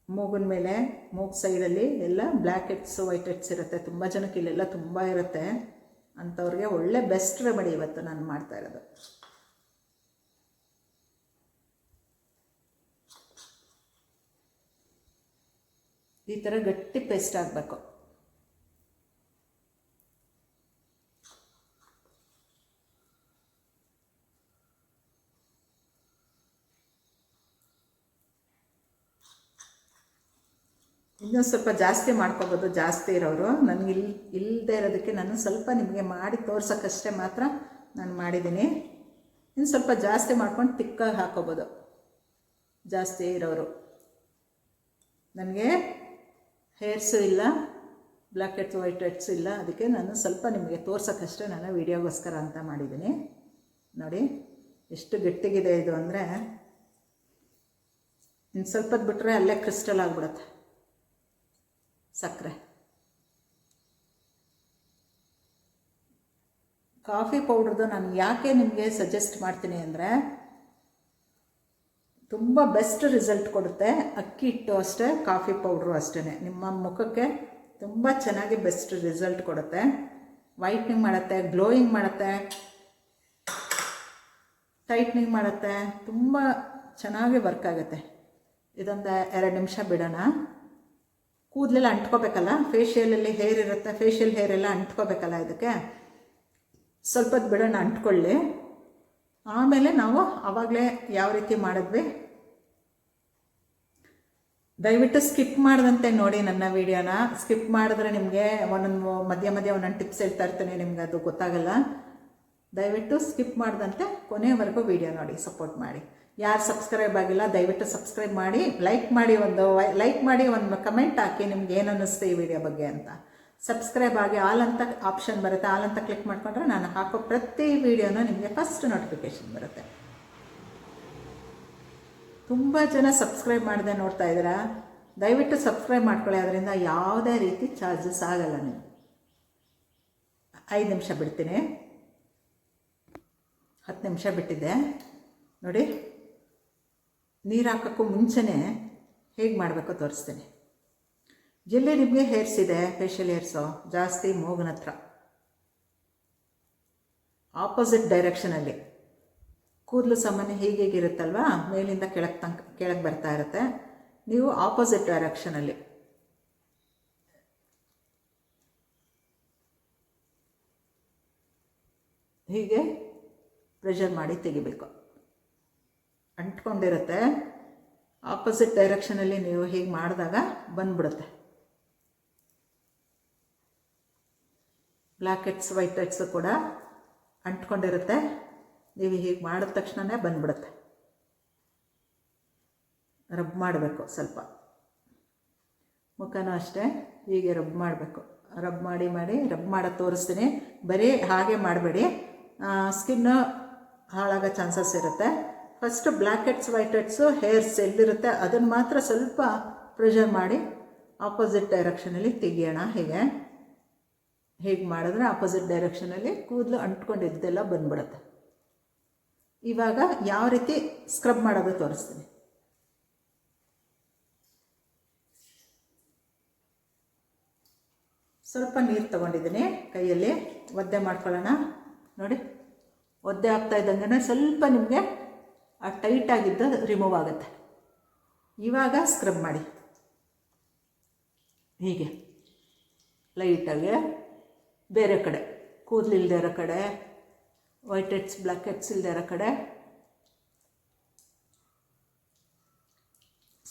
ಮೂಗಿನ ಮೇಲೆ, ಮೂಗು ಸೈಡಲ್ಲಿ ಎಲ್ಲ ಬ್ಲ್ಯಾಕ್ ಹೆಡ್ಸ್ ವೈಟ್ ಹೆಡ್ಸ್ ಇರುತ್ತೆ. ತುಂಬ ಜನಕ್ಕೆ ಇಲ್ಲೆಲ್ಲ ತುಂಬ ಇರುತ್ತೆ. ಅಂಥವ್ರಿಗೆ ಒಳ್ಳೆ ಬೆಸ್ಟ್ ರೆಮಿಡಿ ಇವತ್ತು ನಾನು ಮಾಡ್ತಾ ಇರೋದು. ಈ ಥರ ಗಟ್ಟಿ ಪೇಸ್ಟ್ ಆಗಬೇಕು. ಇನ್ನೂ ಸ್ವಲ್ಪ ಜಾಸ್ತಿ ಮಾಡ್ಕೋಬೋದು, ಜಾಸ್ತಿ ಇರೋರು. ನನಗೆ ಇಲ್ಲದೆ ಇರೋದಕ್ಕೆ ನಾನು ಸ್ವಲ್ಪ ನಿಮಗೆ ಮಾಡಿ ತೋರ್ಸೋಕ್ಕಷ್ಟೇ ಮಾತ್ರ ನಾನು ಮಾಡಿದ್ದೀನಿ. ಇನ್ನು ಸ್ವಲ್ಪ ಜಾಸ್ತಿ ಮಾಡ್ಕೊಂಡು ತಿಕ್ಕಾಗಿ ಹಾಕೋಬೋದು. ಜಾಸ್ತಿ ಇರೋರು. ನನಗೆ ಹೇರ್ಸು ಇಲ್ಲ, ಬ್ಲ್ಯಾಕ್ ಹೆಡ್ಸ್ ವೈಟ್ ಹೆಡ್ಸ್ ಇಲ್ಲ, ಅದಕ್ಕೆ ನಾನು ಸ್ವಲ್ಪ ನಿಮಗೆ ತೋರ್ಸೋಕ್ಕಷ್ಟೇ ನಾನು ವೀಡಿಯೋಗೋಸ್ಕರ ಅಂತ ಮಾಡಿದ್ದೀನಿ. ನೋಡಿ ಎಷ್ಟು ಗಟ್ಟಿಗಿದೆ ಇದು ಅಂದರೆ, ಇನ್ನು ಸ್ವಲ್ಪದ್ದು ಬಿಟ್ಟರೆ ಅಲ್ಲೇ ಕ್ರಿಸ್ಟಲ್ ಆಗಿಬಿಡುತ್ತೆ ಸಕ್ಕರೆ. ಕಾಫಿ ಪೌಡ್ರದ್ದು ನಾನು ಯಾಕೆ ನಿಮಗೆ ಸಜೆಸ್ಟ್ ಮಾಡ್ತೀನಿ ಅಂದರೆ, ತುಂಬ ಬೆಸ್ಟ್ ರಿಸಲ್ಟ್ ಕೊಡುತ್ತೆ. ಅಕ್ಕಿ ಹಿಟ್ಟು ಅಷ್ಟೇ, ಕಾಫಿ ಪೌಡ್ರು ಅಷ್ಟೇ, ನಿಮ್ಮ ಮುಖಕ್ಕೆ ತುಂಬ ಚೆನ್ನಾಗಿ ಬೆಸ್ಟ್ ರಿಸಲ್ಟ್ ಕೊಡುತ್ತೆ. ವೈಟ್ನಿಂಗ್ ಮಾಡುತ್ತೆ, ಗ್ಲೋಯಿಂಗ್ ಮಾಡುತ್ತೆ, ಟೈಟ್ನಿಂಗ್ ಮಾಡುತ್ತೆ, ತುಂಬ ಚೆನ್ನಾಗಿ ವರ್ಕ್ ಆಗುತ್ತೆ. ಇದೊಂದು 2 ನಿಮಿಷ ಬಿಡೋಣ. ಕೂದಲೆಲ್ಲ ಅಂಟ್ಕೋಬೇಕಲ್ಲ, ಫೇಶಿಯಲಲ್ಲಿ ಹೇರ್ ಇರುತ್ತೆ, ಫೇಶಿಯಲ್ ಹೇರ್ ಎಲ್ಲ ಅಂಟ್ಕೋಬೇಕಲ್ಲ, ಇದಕ್ಕೆ ಸ್ವಲ್ಪ ಬಿಡೋಣ ಅಂಟ್ಕೊಳ್ಳಿ. ಆಮೇಲೆ ನಾವು ಆವಾಗಲೇ ಯಾವ ರೀತಿ ಮಾಡಿದ್ವಿ, ದಯವಿಟ್ಟು ಸ್ಕಿಪ್ ಮಾಡದಂತೆ ನೋಡಿ ನನ್ನ ವೀಡಿಯೋನ. ಸ್ಕಿಪ್ ಮಾಡಿದ್ರೆ ನಿಮಗೆ ಒಂದೊಂದು ಮಧ್ಯ ಒಂದೊಂದು ಟಿಪ್ಸ್ ಹೇಳ್ತಾ ಇರ್ತೀನಿ, ನಿಮ್ಗೆ ಅದು ಗೊತ್ತಾಗಲ್ಲ. ದಯವಿಟ್ಟು ಸ್ಕಿಪ್ ಮಾಡದಂತೆ ಕೊನೆವರೆಗೂ ವೀಡಿಯೋ ನೋಡಿ, ಸಪೋರ್ಟ್ ಮಾಡಿ. ಯಾರು ಸಬ್ಸ್ಕ್ರೈಬ್ ಆಗಿಲ್ಲ ದಯವಿಟ್ಟು ಸಬ್ಸ್ಕ್ರೈಬ್ ಮಾಡಿ, ಲೈಕ್ ಮಾಡಿ, ಒಂದು ಕಮೆಂಟ್ ಹಾಕಿ ನಿಮ್ಗೆ ಏನು ಅನ್ನಿಸ್ತು ಈ ವಿಡಿಯೋ ಬಗ್ಗೆ ಅಂತ. ಸಬ್ಸ್ಕ್ರೈಬ್ ಆಗಿ ಆಲ್ ಅಂತ ಆಪ್ಷನ್ ಬರುತ್ತೆ, ಆಲ್ ಅಂತ ಕ್ಲಿಕ್ ಮಾಡಿಕೊಂಡ್ರೆ ನಾನು ಹಾಕೋ ಪ್ರತಿ ವಿಡಿಯೋನ ನಿಮಗೆ ಫಸ್ಟ್ ನೋಟಿಫಿಕೇಷನ್ ಬರುತ್ತೆ. ತುಂಬ ಜನ ಸಬ್ಸ್ಕ್ರೈಬ್ ಮಾಡದೆ ನೋಡ್ತಾ ಇದ್ದೀರಾ, ದಯವಿಟ್ಟು ಸಬ್ಸ್ಕ್ರೈಬ್ ಮಾಡ್ಕೊಳ್ಳಿ. ಅದರಿಂದ ಯಾವುದೇ ರೀತಿ ಚಾರ್ಜಸ್ ಆಗಲ್ಲ. ನೀವು 5 ನಿಮಿಷ ಬಿಡ್ತೀನಿ, 10 ನಿಮಿಷ ಬಿಟ್ಟಿದ್ದೆ ನೋಡಿ. ನೀರು ಹಾಕೋಕ್ಕೂ ಮುಂಚೆನೇ ಹೇಗೆ ಮಾಡಬೇಕು ತೋರಿಸ್ತೀನಿ. ಎಲ್ಲಿ ನಿಮಗೆ ಹೇರ್ಸ್ ಇದೆ, ಫೇಶಿಯಲ್ ಹೇರ್ಸು ಜಾಸ್ತಿ ಮೂಗಿನ ಹತ್ರ, ಆಪೋಸಿಟ್ ಡೈರೆಕ್ಷನಲ್ಲಿ ಕೂದಲು ಸಾಮಾನ್ಯ ಹೀಗಿರುತ್ತಲ್ವ, ಮೇಲಿಂದ ಕೆಳಗೆ ಬರ್ತಾ ಇರುತ್ತೆ. ನೀವು ಆಪೋಸಿಟ್ ಡೈರೆಕ್ಷನಲ್ಲಿ ಹೀಗೆ ಪ್ರೆಷರ್ ಮಾಡಿ ತೆಗಿಬೇಕು. ಅಂಟ್ಕೊಂಡಿರುತ್ತೆ, ಆಪೋಸಿಟ್ ಡೈರೆಕ್ಷನಲ್ಲಿ ನೀವು ಹೀಗೆ ಮಾಡಿದಾಗ ಬಂದ್ಬಿಡುತ್ತೆ. ಬ್ಲ್ಯಾಕ್ ಹೆಡ್ಸ್ ವೈಟ್ ಹೆಡ್ಸು ಕೂಡ ಅಂಟ್ಕೊಂಡಿರುತ್ತೆ, ನೀವು ಹೀಗೆ ಮಾಡಿದ ತಕ್ಷಣವೇ ಬಂದ್ಬಿಡುತ್ತೆ. ರಬ್ ಮಾಡಬೇಕು ಸ್ವಲ್ಪ, ಮುಖನೂ ಅಷ್ಟೇ ಹೀಗೆ ರಬ್ ಮಾಡಬೇಕು. ರಬ್ ಮಾಡಿ ರಬ್ ಮಾಡೋದು ತೋರಿಸ್ತೀನಿ. ಬರೀ ಹಾಗೆ ಮಾಡಬೇಡಿ, ಸ್ಕಿನ್ನು ಹಾಳಾಗೋ ಚಾನ್ಸಸ್ ಇರುತ್ತೆ. First black heads white heads hairs ಎಲ್ಲಿರುತ್ತೆ ಅದನ್ನು ಮಾತ್ರ ಸ್ವಲ್ಪ ಪ್ರೆಷರ್ ಮಾಡಿ ಆಪೋಸಿಟ್ ಡೈರೆಕ್ಷನಲ್ಲಿ ತೆಗಿಯೋಣ. ಹೀಗೆ ಮಾಡಿದ್ರೆ ಆಪೋಸಿಟ್ ಡೈರೆಕ್ಷನಲ್ಲಿ ಕೂದಲು ಅಂಟ್ಕೊಂಡಿದ್ದೆಲ್ಲ ಬಂದ್ಬಿಡುತ್ತೆ. ಇವಾಗ ಯಾವ ರೀತಿ ಸ್ಕ್ರಬ್ ಮಾಡೋದು ತೋರಿಸ್ತೀನಿ. ಸ್ವಲ್ಪ ನೀರು ತೊಗೊಂಡಿದ್ದೀನಿ ಕೈಯಲ್ಲಿ, ಒದ್ದೆ ಮಾಡ್ಕೊಳ್ಳೋಣ. ನೋಡಿ, ಒದ್ದೆ ಆಗ್ತಾ ಇದ್ದಂಗೆ ಸ್ವಲ್ಪ ನಿಮಗೆ ಆ ಟೈಟಾಗಿದ್ದು ರಿಮೂವ್ ಆಗುತ್ತೆ. ಇವಾಗ ಸ್ಕ್ರಬ್ ಮಾಡಿ ಹೀಗೆ ಲೈಟಾಗಿ ಬೇರೆ ಕಡೆ, ಕೂದಲು ಇಲ್ಲದೆ ಇರೋ ಕಡೆ, ವೈಟ್ ಹೆಡ್ಸ್ ಬ್ಲ್ಯಾಕ್ ಹೆಡ್ಸ್ ಇಲ್ಲದೆ ಇರೋ ಕಡೆ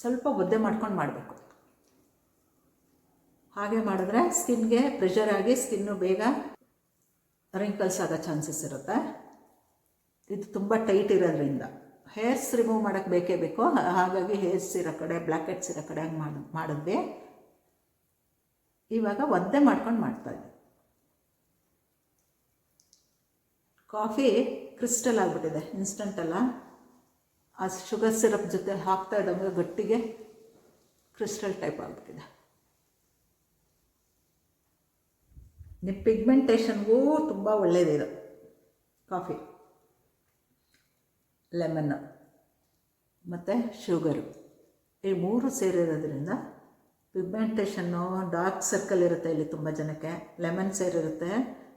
ಸ್ವಲ್ಪ ಒದ್ದೆ ಮಾಡ್ಕೊಂಡು ಮಾಡಬೇಕು. ಹಾಗೆ ಮಾಡಿದ್ರೆ ಸ್ಕಿನ್ಗೆ ಪ್ರೆಷರ್ ಆಗಿ ಸ್ಕಿನ್ನು ಬೇಗ ರಿಂಕಲ್ಸ್ ಆಗೋ ಚಾನ್ಸಸ್ ಇರುತ್ತೆ. ಇದು ತುಂಬ ಟೈಟ್ ಇರೋದ್ರಿಂದ ಹೇರ್ಸ್ ರಿಮೂವ್ ಮಾಡೋಕ್ಕೆ ಬೇಕೇ ಬೇಕು. ಹಾಗಾಗಿ ಹೇರ್ಸ್ ಇರೋ ಕಡೆ, ಬ್ಲ್ಯಾಕ್ ಹೆಡ್ಸ್ ಇರೋ ಕಡೆ ಹಂಗೆ ಮಾಡಿದ್ವಿ. ಇವಾಗ ಒದ್ದೆ ಮಾಡ್ಕೊಂಡು ಮಾಡ್ತಾಯಿದ್ವಿ. ಕಾಫಿ ಕ್ರಿಸ್ಟಲ್ ಆಗಿಬಿಟ್ಟಿದೆ, ಇನ್ಸ್ಟಂಟ್ ಅಲ್ಲ. ಆ ಶುಗರ್ ಸಿರಪ್ ಜೊತೆ ಹಾಕ್ತಾ ಇದ್ದಂಗೆ ಗಟ್ಟಿಗೆ ಕ್ರಿಸ್ಟಲ್ ಟೈಪ್ ಆಗಿಬಿಟ್ಟಿದೆ. ನಿಮ್ಮ ಪಿಗ್ಮೆಂಟೇಷನ್ಗೂ ತುಂಬ ಒಳ್ಳೆಯದಿದೆ ಕಾಫಿ. ಲೆಮನ್ನು ಮತ್ತು ಶುಗರು ಈ 3 ಸೇರಿರೋದ್ರಿಂದ ಪಿಗ್ಮೆಂಟೇಷನ್ನು, ಡಾರ್ಕ್ ಸರ್ಕಲ್ ಇರುತ್ತೆ ಇಲ್ಲಿ ತುಂಬ ಜನಕ್ಕೆ. ಲೆಮನ್ ಸೇರಿರುತ್ತೆ,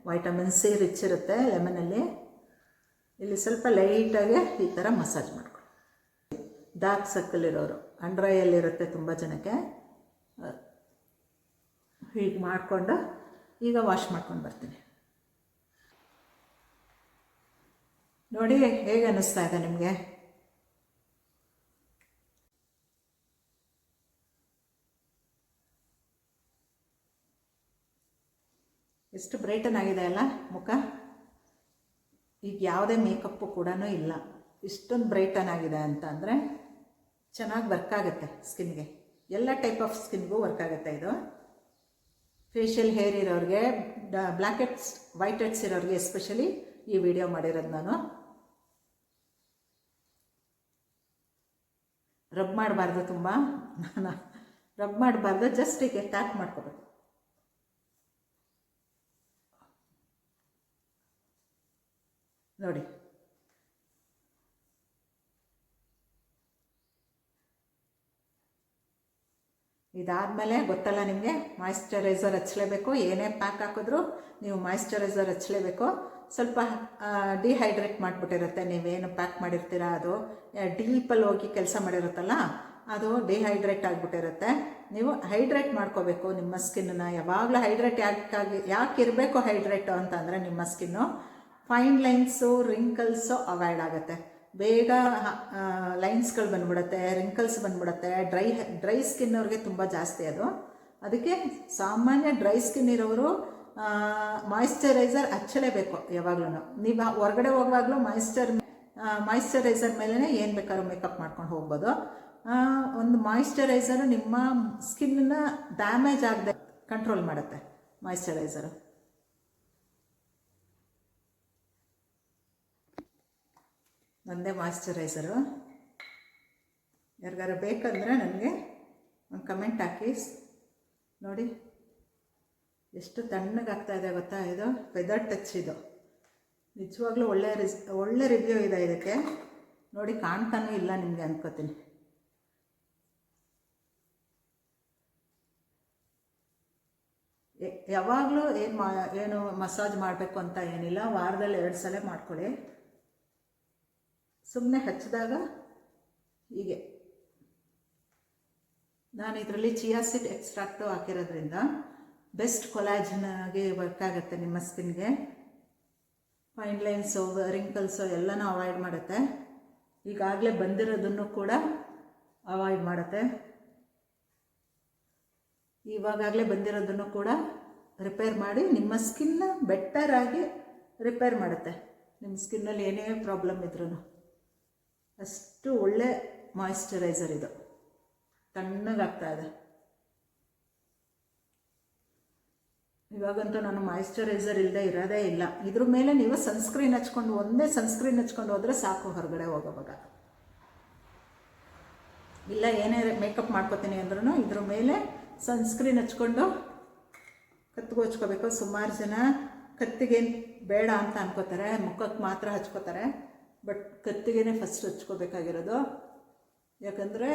ವೈಟಮಿನ್ ಸಿ ರಿಚ್ ಇರುತ್ತೆ ಲೆಮನಲ್ಲಿ. ಇಲ್ಲಿ ಸ್ವಲ್ಪ ಲೈಟಾಗಿ ಈ ಥರ ಮಸಾಜ್ ಮಾಡ್ಕೊಳ್ಳಿ. ಡಾರ್ಕ್ ಸರ್ಕಲ್ ಇರೋರು, ಅಂಡರ್ ಐಯಲ್ಲಿರುತ್ತೆ ತುಂಬ ಜನಕ್ಕೆ. ಹೀಗೆ ಮಾಡಿಕೊಂಡು ಈಗ ವಾಶ್ ಮಾಡ್ಕೊಂಡು ಬರ್ತೀನಿ. ನೋಡಿ ಹೇಗೆ ಅನ್ನಿಸ್ತಾ ಇದೆ ನಿಮಗೆ. ಎಷ್ಟು ಬ್ರೈಟನ್ ಆಗಿದೆ ಅಲ್ಲ ಮುಖ. ಈಗ ಯಾವುದೇ ಮೇಕಪ್ಪು ಕೂಡ ಇಲ್ಲ, ಇಷ್ಟೊಂದು ಬ್ರೈಟನ್ ಆಗಿದೆ ಅಂತ ಅಂದರೆ ಚೆನ್ನಾಗಿ ವರ್ಕ್ ಆಗುತ್ತೆ ಸ್ಕಿನ್ಗೆ. ಎಲ್ಲ ಟೈಪ್ ಆಫ್ ಸ್ಕಿನ್ಗೂ ವರ್ಕ್ ಆಗುತ್ತೆ ಇದು. ಫೇಶಿಯಲ್ ಹೇರ್ ಇರೋರಿಗೆ, ಬ್ಲ್ಯಾಕ್ ಹೆಡ್ಸ್ ವೈಟ್ ಹೆಡ್ಸ್ ಇರೋರಿಗೆ ಎಸ್ಪೆಷಲಿ ಈ ವಿಡಿಯೋ ಮಾಡಿರೋದು ನಾನು. ರಬ್ ಮಾಡಬಾರ್ದು, ತುಂಬ ರಬ್ ಮಾಡಬಾರ್ದು, ಜಸ್ಟ್ ಹೀಗೆ ಟ್ಯಾಪ್ ಮಾಡ್ಕೋಬೇಕು. ನೋಡಿ, ಇದಾದಮೇಲೆ ಗೊತ್ತಲ್ಲ ನಿಮಗೆ, ಮಾಯಿಶ್ಚರೈಸರ್ ಹಚ್ಚಲೇಬೇಕು. ಏನೇ ಪ್ಯಾಕ್ ಹಾಕಿದ್ರೂ ನೀವು ಮಾಯಿಶ್ಚರೈಸರ್ ಹಚ್ಚಲೇಬೇಕು. ಸ್ವಲ್ಪ ಡಿಹೈಡ್ರೇಟ್ ಮಾಡಿಬಿಟ್ಟಿರುತ್ತೆ, ನೀವೇನು ಪ್ಯಾಕ್ ಮಾಡಿರ್ತೀರ ಅದು ಡೀಪಲ್ಲಿ ಹೋಗಿ ಕೆಲಸ ಮಾಡಿರುತ್ತಲ್ಲ, ಅದು ಡಿಹೈಡ್ರೇಟ್ ಆಗಿಬಿಟ್ಟಿರುತ್ತೆ. ನೀವು ಹೈಡ್ರೇಟ್ ಮಾಡ್ಕೋಬೇಕು ನಿಮ್ಮ ಸ್ಕಿನ್ನ. ಯಾವಾಗಲೂ ಹೈಡ್ರೇಟ್ ಯಾಕೆ ಇರಬೇಕು ಹೈಡ್ರೇಟು ಅಂತಂದರೆ, ನಿಮ್ಮ skin fine lines wrinkles avoid ಆಗುತ್ತೆ. ಬೇಗ ಲೈನ್ಸ್ಗಳು ಬಂದ್ಬಿಡುತ್ತೆ, ರಿಂಕಲ್ಸ್ ಬಂದ್ಬಿಡುತ್ತೆ. ಡ್ರೈ ಸ್ಕಿನ್ ಅವ್ರಿಗೆ ತುಂಬ ಜಾಸ್ತಿ ಅದು. ಅದಕ್ಕೆ ಸಾಮಾನ್ಯ ಡ್ರೈ ಸ್ಕಿನ್ ಇರೋರು ಮಾಯಿಶ್ಚರೈಸರ್ ಹಚ್ಚಲೇಬೇಕು ಯಾವಾಗ್ಲೂ. ನೀವು ಹೊರಗಡೆ ಹೋಗುವಾಗಲೂ ಮಾಯಿಶ್ಚರೈಸರ್ ಮೇಲೇ ಏನು ಬೇಕಾದ್ರೂ ಮೇಕಪ್ ಮಾಡ್ಕೊಂಡು ಹೋಗ್ಬೋದು. ಒಂದು ಮಾಯಿಶ್ಚರೈಸರು ನಿಮ್ಮ ಸ್ಕಿನ್ನ ಡ್ಯಾಮೇಜ್ ಆಗದೆ ಕಂಟ್ರೋಲ್ ಮಾಡುತ್ತೆ ಮಾಯಿಶ್ಚರೈಸರು. ಒಂದೇ ಮಾಯಿಶ್ಚರೈಸರು. ಯಾರಿಗಾರು ಬೇಕಂದರೆ ನನಗೆ ಒಂದು ಕಮೆಂಟ್ ಹಾಕಿ. ನೋಡಿ ಎಷ್ಟು ತಣ್ಣಗಾಗ್ತಾಯಿದೆ ಗೊತ್ತಾ. ಇದು ಫೆದರ್ ಟಚ್. ಇದು ನಿಜವಾಗ್ಲೂ ಒಳ್ಳೆ ರಿವ್ಯೂ ಇದೆ ಇದಕ್ಕೆ. ನೋಡಿ, ಕಾಣ್ತಾನೂ ಇಲ್ಲ ನಿಮಗೆ ಅನ್ಕೋತೀನಿ. ಯಾವಾಗಲೂ ಏನು ಮಸಾಜ್ ಮಾಡಬೇಕು ಅಂತ ಏನಿಲ್ಲ, ವಾರದಲ್ಲಿ 2 ಸಲ ಮಾಡ್ಕೊಳ್ಳಿ. ಸುಮ್ಮನೆ ಹಚ್ಚಿದಾಗ ಹೀಗೆ. ನಾನು ಇದರಲ್ಲಿ ಚಿಯಾ ಸೀಡ್ ಎಕ್ಸ್ಟ್ರಾಕ್ಟು ಹಾಕಿರೋದ್ರಿಂದ ಬೆಸ್ಟ್ ಕೊಲಾಜನ್ನಾಗಿ ವರ್ಕ್ ಆಗುತ್ತೆ ನಿಮ್ಮ ಸ್ಕಿನ್ಗೆ. ಫೈನ್ ಲೈನ್ಸು, ರಿಂಕಲ್ಸು ಎಲ್ಲನೂ ಅವಾಯ್ಡ್ ಮಾಡುತ್ತೆ. ಈಗಾಗಲೇ ಬಂದಿರೋದನ್ನು ಕೂಡ ಅವಾಯ್ಡ್ ಮಾಡುತ್ತೆ. ಇವಾಗಲೇ ಬಂದಿರೋದನ್ನು ಕೂಡ ರಿಪೇರ್ ಮಾಡಿ ನಿಮ್ಮ ಸ್ಕಿನ್ನ ಬೆಟರಾಗಿ ರಿಪೇರ್ ಮಾಡುತ್ತೆ. ನಿಮ್ಮ ಸ್ಕಿನ್ನಲ್ಲಿ ಏನೇ ಪ್ರಾಬ್ಲಮ್ ಇದ್ರೂ ಅಷ್ಟು ಒಳ್ಳೆ ಮಾಯಿಶ್ಚರೈಸರ್ ಇದು. ತಣ್ಣಗಾಗ್ತಾ ಇದೆ. ಇವಾಗಂತೂ ನಾನು ಮಾಯಿಶ್ಚರೈಸರ್ ಇಲ್ಲದೆ ಇರೋದೇ ಇಲ್ಲ. ಇದ್ರ ಮೇಲೆ ನೀವು ಸನ್ಸ್ಕ್ರೀನ್ ಹಚ್ಕೊಂಡು, ಒಂದೇ ಸನ್ಸ್ಕ್ರೀನ್ ಹಚ್ಕೊಂಡು ಹೋದರೆ ಸಾಕು ಹೊರಗಡೆ ಹೋಗೋವಾಗ. ಇಲ್ಲ ಏನೇ ಮೇಕಪ್ ಮಾಡ್ಕೋತೀನಿ ಅಂದ್ರೂ ಇದ್ರ ಮೇಲೆ ಸನ್ಸ್ಕ್ರೀನ್ ಹಚ್ಕೊಂಡು ಕತ್ತಿಗೆ ಹಚ್ಕೋಬೇಕು. ಸುಮಾರು ಜನ ಕತ್ತಿಗೇನು ಬೇಡ ಅಂತ ಅನ್ಕೋತಾರೆ, ಮುಖಕ್ಕೆ ಮಾತ್ರ ಹಚ್ಕೋತಾರೆ. But Kattige first ಹಚ್ಕೋಬೇಕಾಗಿರೋದು. ಯಾಕಂದರೆ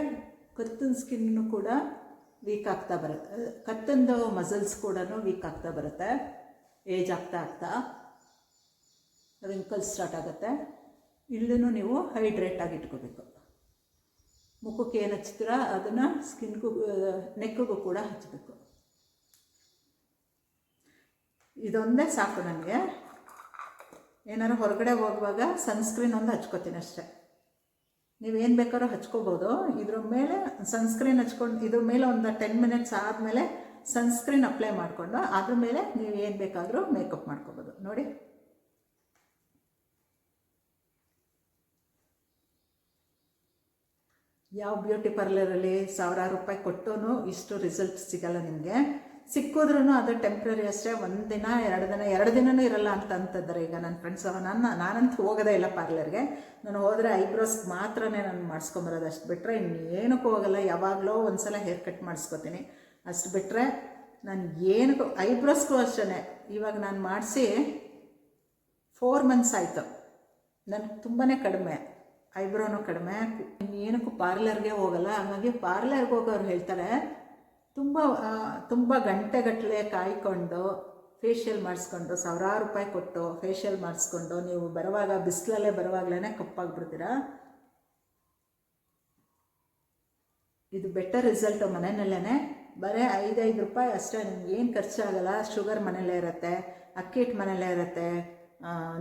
ಕತ್ತಿನ ಸ್ಕಿನ್ನು ಕೂಡ ವೀಕ್ ಆಗ್ತಾ ಬರುತ್ತೆ, ಕತ್ತಿಂದು ಮಸಲ್ಸ್ ಕೂಡ ವೀಕ್ ಆಗ್ತಾ ಬರುತ್ತೆ. ಏಜ್ ಆಗ್ತಾ ರಿಂಕಲ್ಸ್ ಸ್ಟಾರ್ಟ್ ಆಗುತ್ತೆ. ಇಲ್ಲೂ ನೀವು ಹೈಡ್ರೇಟ್ ಆಗಿ ಇಟ್ಕೋಬೇಕು. ಮುಖಕ್ಕೆ ಏನು ಹಚ್ತೀರ ಅದನ್ನು ಸ್ಕಿನ್ಗೂ ನೆಕ್ಕಿಗೂ ಕೂಡ ಹಚ್ಚಬೇಕು. ಇದೊಂದೇ ಸಾಕು ನನಗೆ. ಏನಾದ್ರು ಹೊರಗಡೆ ಹೋಗುವಾಗ ಸನ್ಸ್ಕ್ರೀನ್ ಒಂದು ಹಚ್ಕೋತೀನಿ ಅಷ್ಟೇ. ನೀವೇನು ಬೇಕಾದ್ರೂ ಹಚ್ಕೋಬೋದು. ಇದ್ರ ಮೇಲೆ ಸನ್ಸ್ಕ್ರೀನ್ ಹಚ್ಕೊಂಡು, ಇದ್ರ ಮೇಲೆ ಒಂದು 10 ಮಿನಿಟ್ಸ್ ಆದಮೇಲೆ ಸನ್ಸ್ಕ್ರೀನ್ ಅಪ್ಲೈ ಮಾಡಿಕೊಂಡು ಅದ್ರ ಮೇಲೆ ನೀವು ಏನು ಬೇಕಾದರೂ ಮೇಕಪ್ ಮಾಡ್ಕೋಬೋದು. ನೋಡಿ, ಯಾವ ಬ್ಯೂಟಿ ಪಾರ್ಲರಲ್ಲಿ ಸಾವಿರಾರು ರೂಪಾಯಿ ಕೊಟ್ಟು ಇಷ್ಟು ರಿಸಲ್ಟ್ ಸಿಗಲ್ಲ ನಿಮಗೆ. ಸಿಕ್ಕಿದ್ರೂ ಅದು ಟೆಂಪ್ರರಿ ಅಷ್ಟೇ. 1 ದಿನ 2 ದಿನನೂ ಇರಲ್ಲ ಅಂತಂತಿದ್ದಾರೆ ಈಗ ನನ್ನ ಫ್ರೆಂಡ್ಸ್. ನಾನಂತೂ ಹೋಗೋದೇ ಇಲ್ಲ ಪಾರ್ಲರ್ಗೆ. ನಾನು ಹೋದರೆ ಐಬ್ರೋಸ್ಗೆ ಮಾತ್ರನೇ ನಾನು ಮಾಡಿಸ್ಕೊಂಬರೋದು. ಅಷ್ಟು ಬಿಟ್ಟರೆ ಇನ್ನೇನಕ್ಕೂ ಹೋಗಲ್ಲ. ಯಾವಾಗಲೋ ಒಂದು ಸಲ ಹೇರ್ ಕಟ್ ಮಾಡಿಸ್ಕೊತೀನಿ, ಅಷ್ಟು ಬಿಟ್ಟರೆ ನಾನು ಏನಕ್ಕೂ. ಐಬ್ರೋಸ್ಗೂ ಅಷ್ಟೇ. ಇವಾಗ ನಾನು ಮಾಡಿಸಿ 4 ಮಂತ್ಸ್ ಆಯಿತು. ನನಗೆ ತುಂಬಾ ಕಡಿಮೆ, ಐಬ್ರೋನೂ ಕಡಿಮೆ. ಏನಕ್ಕೂ ಪಾರ್ಲರ್ಗೆ ಹೋಗಲ್ಲ. ಹಾಗಾಗಿ ಪಾರ್ಲರ್ಗೆ ಹೋಗೋರು ಹೇಳ್ತಾರೆ ತುಂಬ ಗಂಟೆಗಟ್ಟಲೆ ಕಾಯ್ಕೊಂಡು ಫೇಶಿಯಲ್ ಮಾಡಿಸ್ಕೊಂಡು ಸಾವಿರಾರು ರೂಪಾಯಿ ಕೊಟ್ಟು ಫೇಶಿಯಲ್ ಮಾಡಿಸ್ಕೊಂಡು ನೀವು ಬರುವಾಗ ಬಿಸಿಲಲ್ಲೇ ಬರುವಾಗಲೇ ಕಪ್ಪಾಗ್ಬಿಡ್ತೀರಾ. ಇದು ಬೆಟರ್ ರಿಸಲ್ಟು ಮನೆಯಲ್ಲೇ. ಬರೀ 5 ರೂಪಾಯಿ ಅಷ್ಟೇ. ನಿಮ್ಗೆ ಏನು ಖರ್ಚಾಗಲ್ಲ. ಶುಗರ್ ಮನೆಯಲ್ಲೇ ಇರುತ್ತೆ, ಅಕ್ಕಿ ಹಿಟ್ಟು ಮನೆಯಲ್ಲೇ ಇರುತ್ತೆ,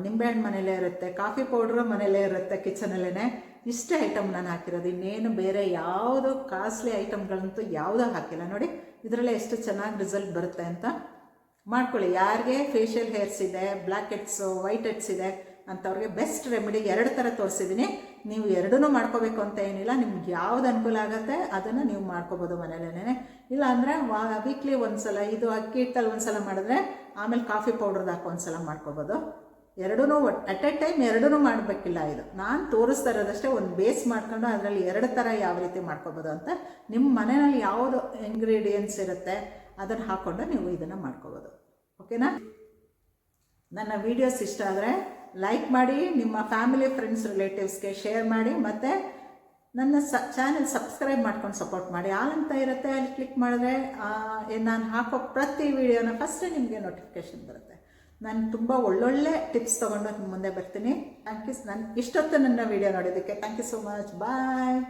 ನಿಂಬೆಹಣ್ಣು ಮನೆಯಲ್ಲೇ ಇರುತ್ತೆ, ಕಾಫಿ ಪೌಡ್ರು ಮನೆಯಲ್ಲೇ ಇರುತ್ತೆ ಕಿಚನಲ್ಲೇ. ಇಷ್ಟೇ ಐಟಮ್ ನಾನು ಹಾಕಿರೋದು. ಇನ್ನೇನು ಬೇರೆ ಯಾವುದು ಕಾಸ್ಟ್ಲಿ ಐಟಮ್ಗಳಂತೂ ಯಾವುದೂ ಹಾಕಿಲ್ಲ. ನೋಡಿ ಇದರಲ್ಲೇ ಎಷ್ಟು ಚೆನ್ನಾಗಿ ರಿಸಲ್ಟ್ ಬರುತ್ತೆ ಅಂತ ಮಾಡ್ಕೊಳ್ಳಿ. ಯಾರಿಗೆ ಫೇಶಿಯಲ್ ಹೇರ್ಸ್ ಇದೆ, ಬ್ಲ್ಯಾಕ್ ಹೆಡ್ಸು, ವೈಟ್ ಹೆಡ್ಸ್ ಇದೆ ಅಂಥವ್ರಿಗೆ ಬೆಸ್ಟ್ ರೆಮಿಡಿ 2 ಥರ ತೋರಿಸಿದ್ದೀನಿ. ನೀವು ಎರಡನ್ನೂ ಮಾಡ್ಕೋಬೇಕು ಅಂತ ಏನಿಲ್ಲ, ನಿಮ್ಗೆ ಯಾವ್ದು ಅನುಕೂಲ ಆಗುತ್ತೆ ಅದನ್ನು ನೀವು ಮಾಡ್ಕೋಬೋದು ಮನೇಲೇನೆ. ಇಲ್ಲ ಅಂದರೆ ವೀಕ್ಲಿ ಒಂದ್ಸಲ ಇದು ಅಕ್ಕಿ ಹಿಟ್ಟಲ್ಲಿ ಒಂದ್ಸಲ ಮಾಡಿದ್ರೆ ಆಮೇಲೆ ಕಾಫಿ ಪೌಡ್ರದ್ದು ಹಾಕಿ ಒಂದ್ಸಲ ಮಾಡ್ಕೋಬೋದು. ಎರಡೂ ಅಟ್ ಎ ಟೈಮ್ ಎರಡೂ ಮಾಡಬೇಕಿಲ್ಲ. ಇದು ನಾನು ತೋರಿಸ್ತಾ ಇರೋದಷ್ಟೇ, ಒಂದು ಬೇಸ್ ಮಾಡ್ಕೊಂಡು ಅದರಲ್ಲಿ 2 ಥರ ಯಾವ ರೀತಿ ಮಾಡ್ಕೋಬೋದು ಅಂತ. ನಿಮ್ಮ ಮನೆಯಲ್ಲಿ ಯಾವುದು ಇಂಗ್ರೀಡಿಯೆಂಟ್ಸ್ ಇರುತ್ತೆ ಅದನ್ನು ಹಾಕ್ಕೊಂಡು ನೀವು ಇದನ್ನು ಮಾಡ್ಕೋಬೋದು. ಓಕೆನಾ? ನನ್ನ ವೀಡಿಯೋಸ್ ಇಷ್ಟ ಆದರೆ ಲೈಕ್ ಮಾಡಿ, ನಿಮ್ಮ ಫ್ಯಾಮಿಲಿ ಫ್ರೆಂಡ್ಸ್ ರಿಲೇಟಿವ್ಸ್ಗೆ ಶೇರ್ ಮಾಡಿ, ಮತ್ತು ನನ್ನ ಚಾನೆಲ್ ಸಬ್ಸ್ಕ್ರೈಬ್ ಮಾಡ್ಕೊಂಡು ಸಪೋರ್ಟ್ ಮಾಡಿ. ಆಲ್ ಅಂತ ಇರುತ್ತೆ, ಅಲ್ಲಿ ಕ್ಲಿಕ್ ಮಾಡಿದ್ರೆ ನಾನು ಹಾಕೋ ಪ್ರತಿ ವಿಡಿಯೋನ ಫಸ್ಟ್ ನಿಮಗೆ ನೋಟಿಫಿಕೇಷನ್ ಬರುತ್ತೆ. ನಾನು ತುಂಬ ಒಳ್ಳೊಳ್ಳೆ ಟಿಪ್ಸ್ ತೊಗೊಂಡು ನಿಮ್ಮ ಮುಂದೆ ಬರ್ತೀನಿ. Thank you. ನಾನು ಇಷ್ಟೊತ್ತು ನನ್ನ ವೀಡಿಯೋ ನೋಡೋದಕ್ಕೆ thank you so much. Bye.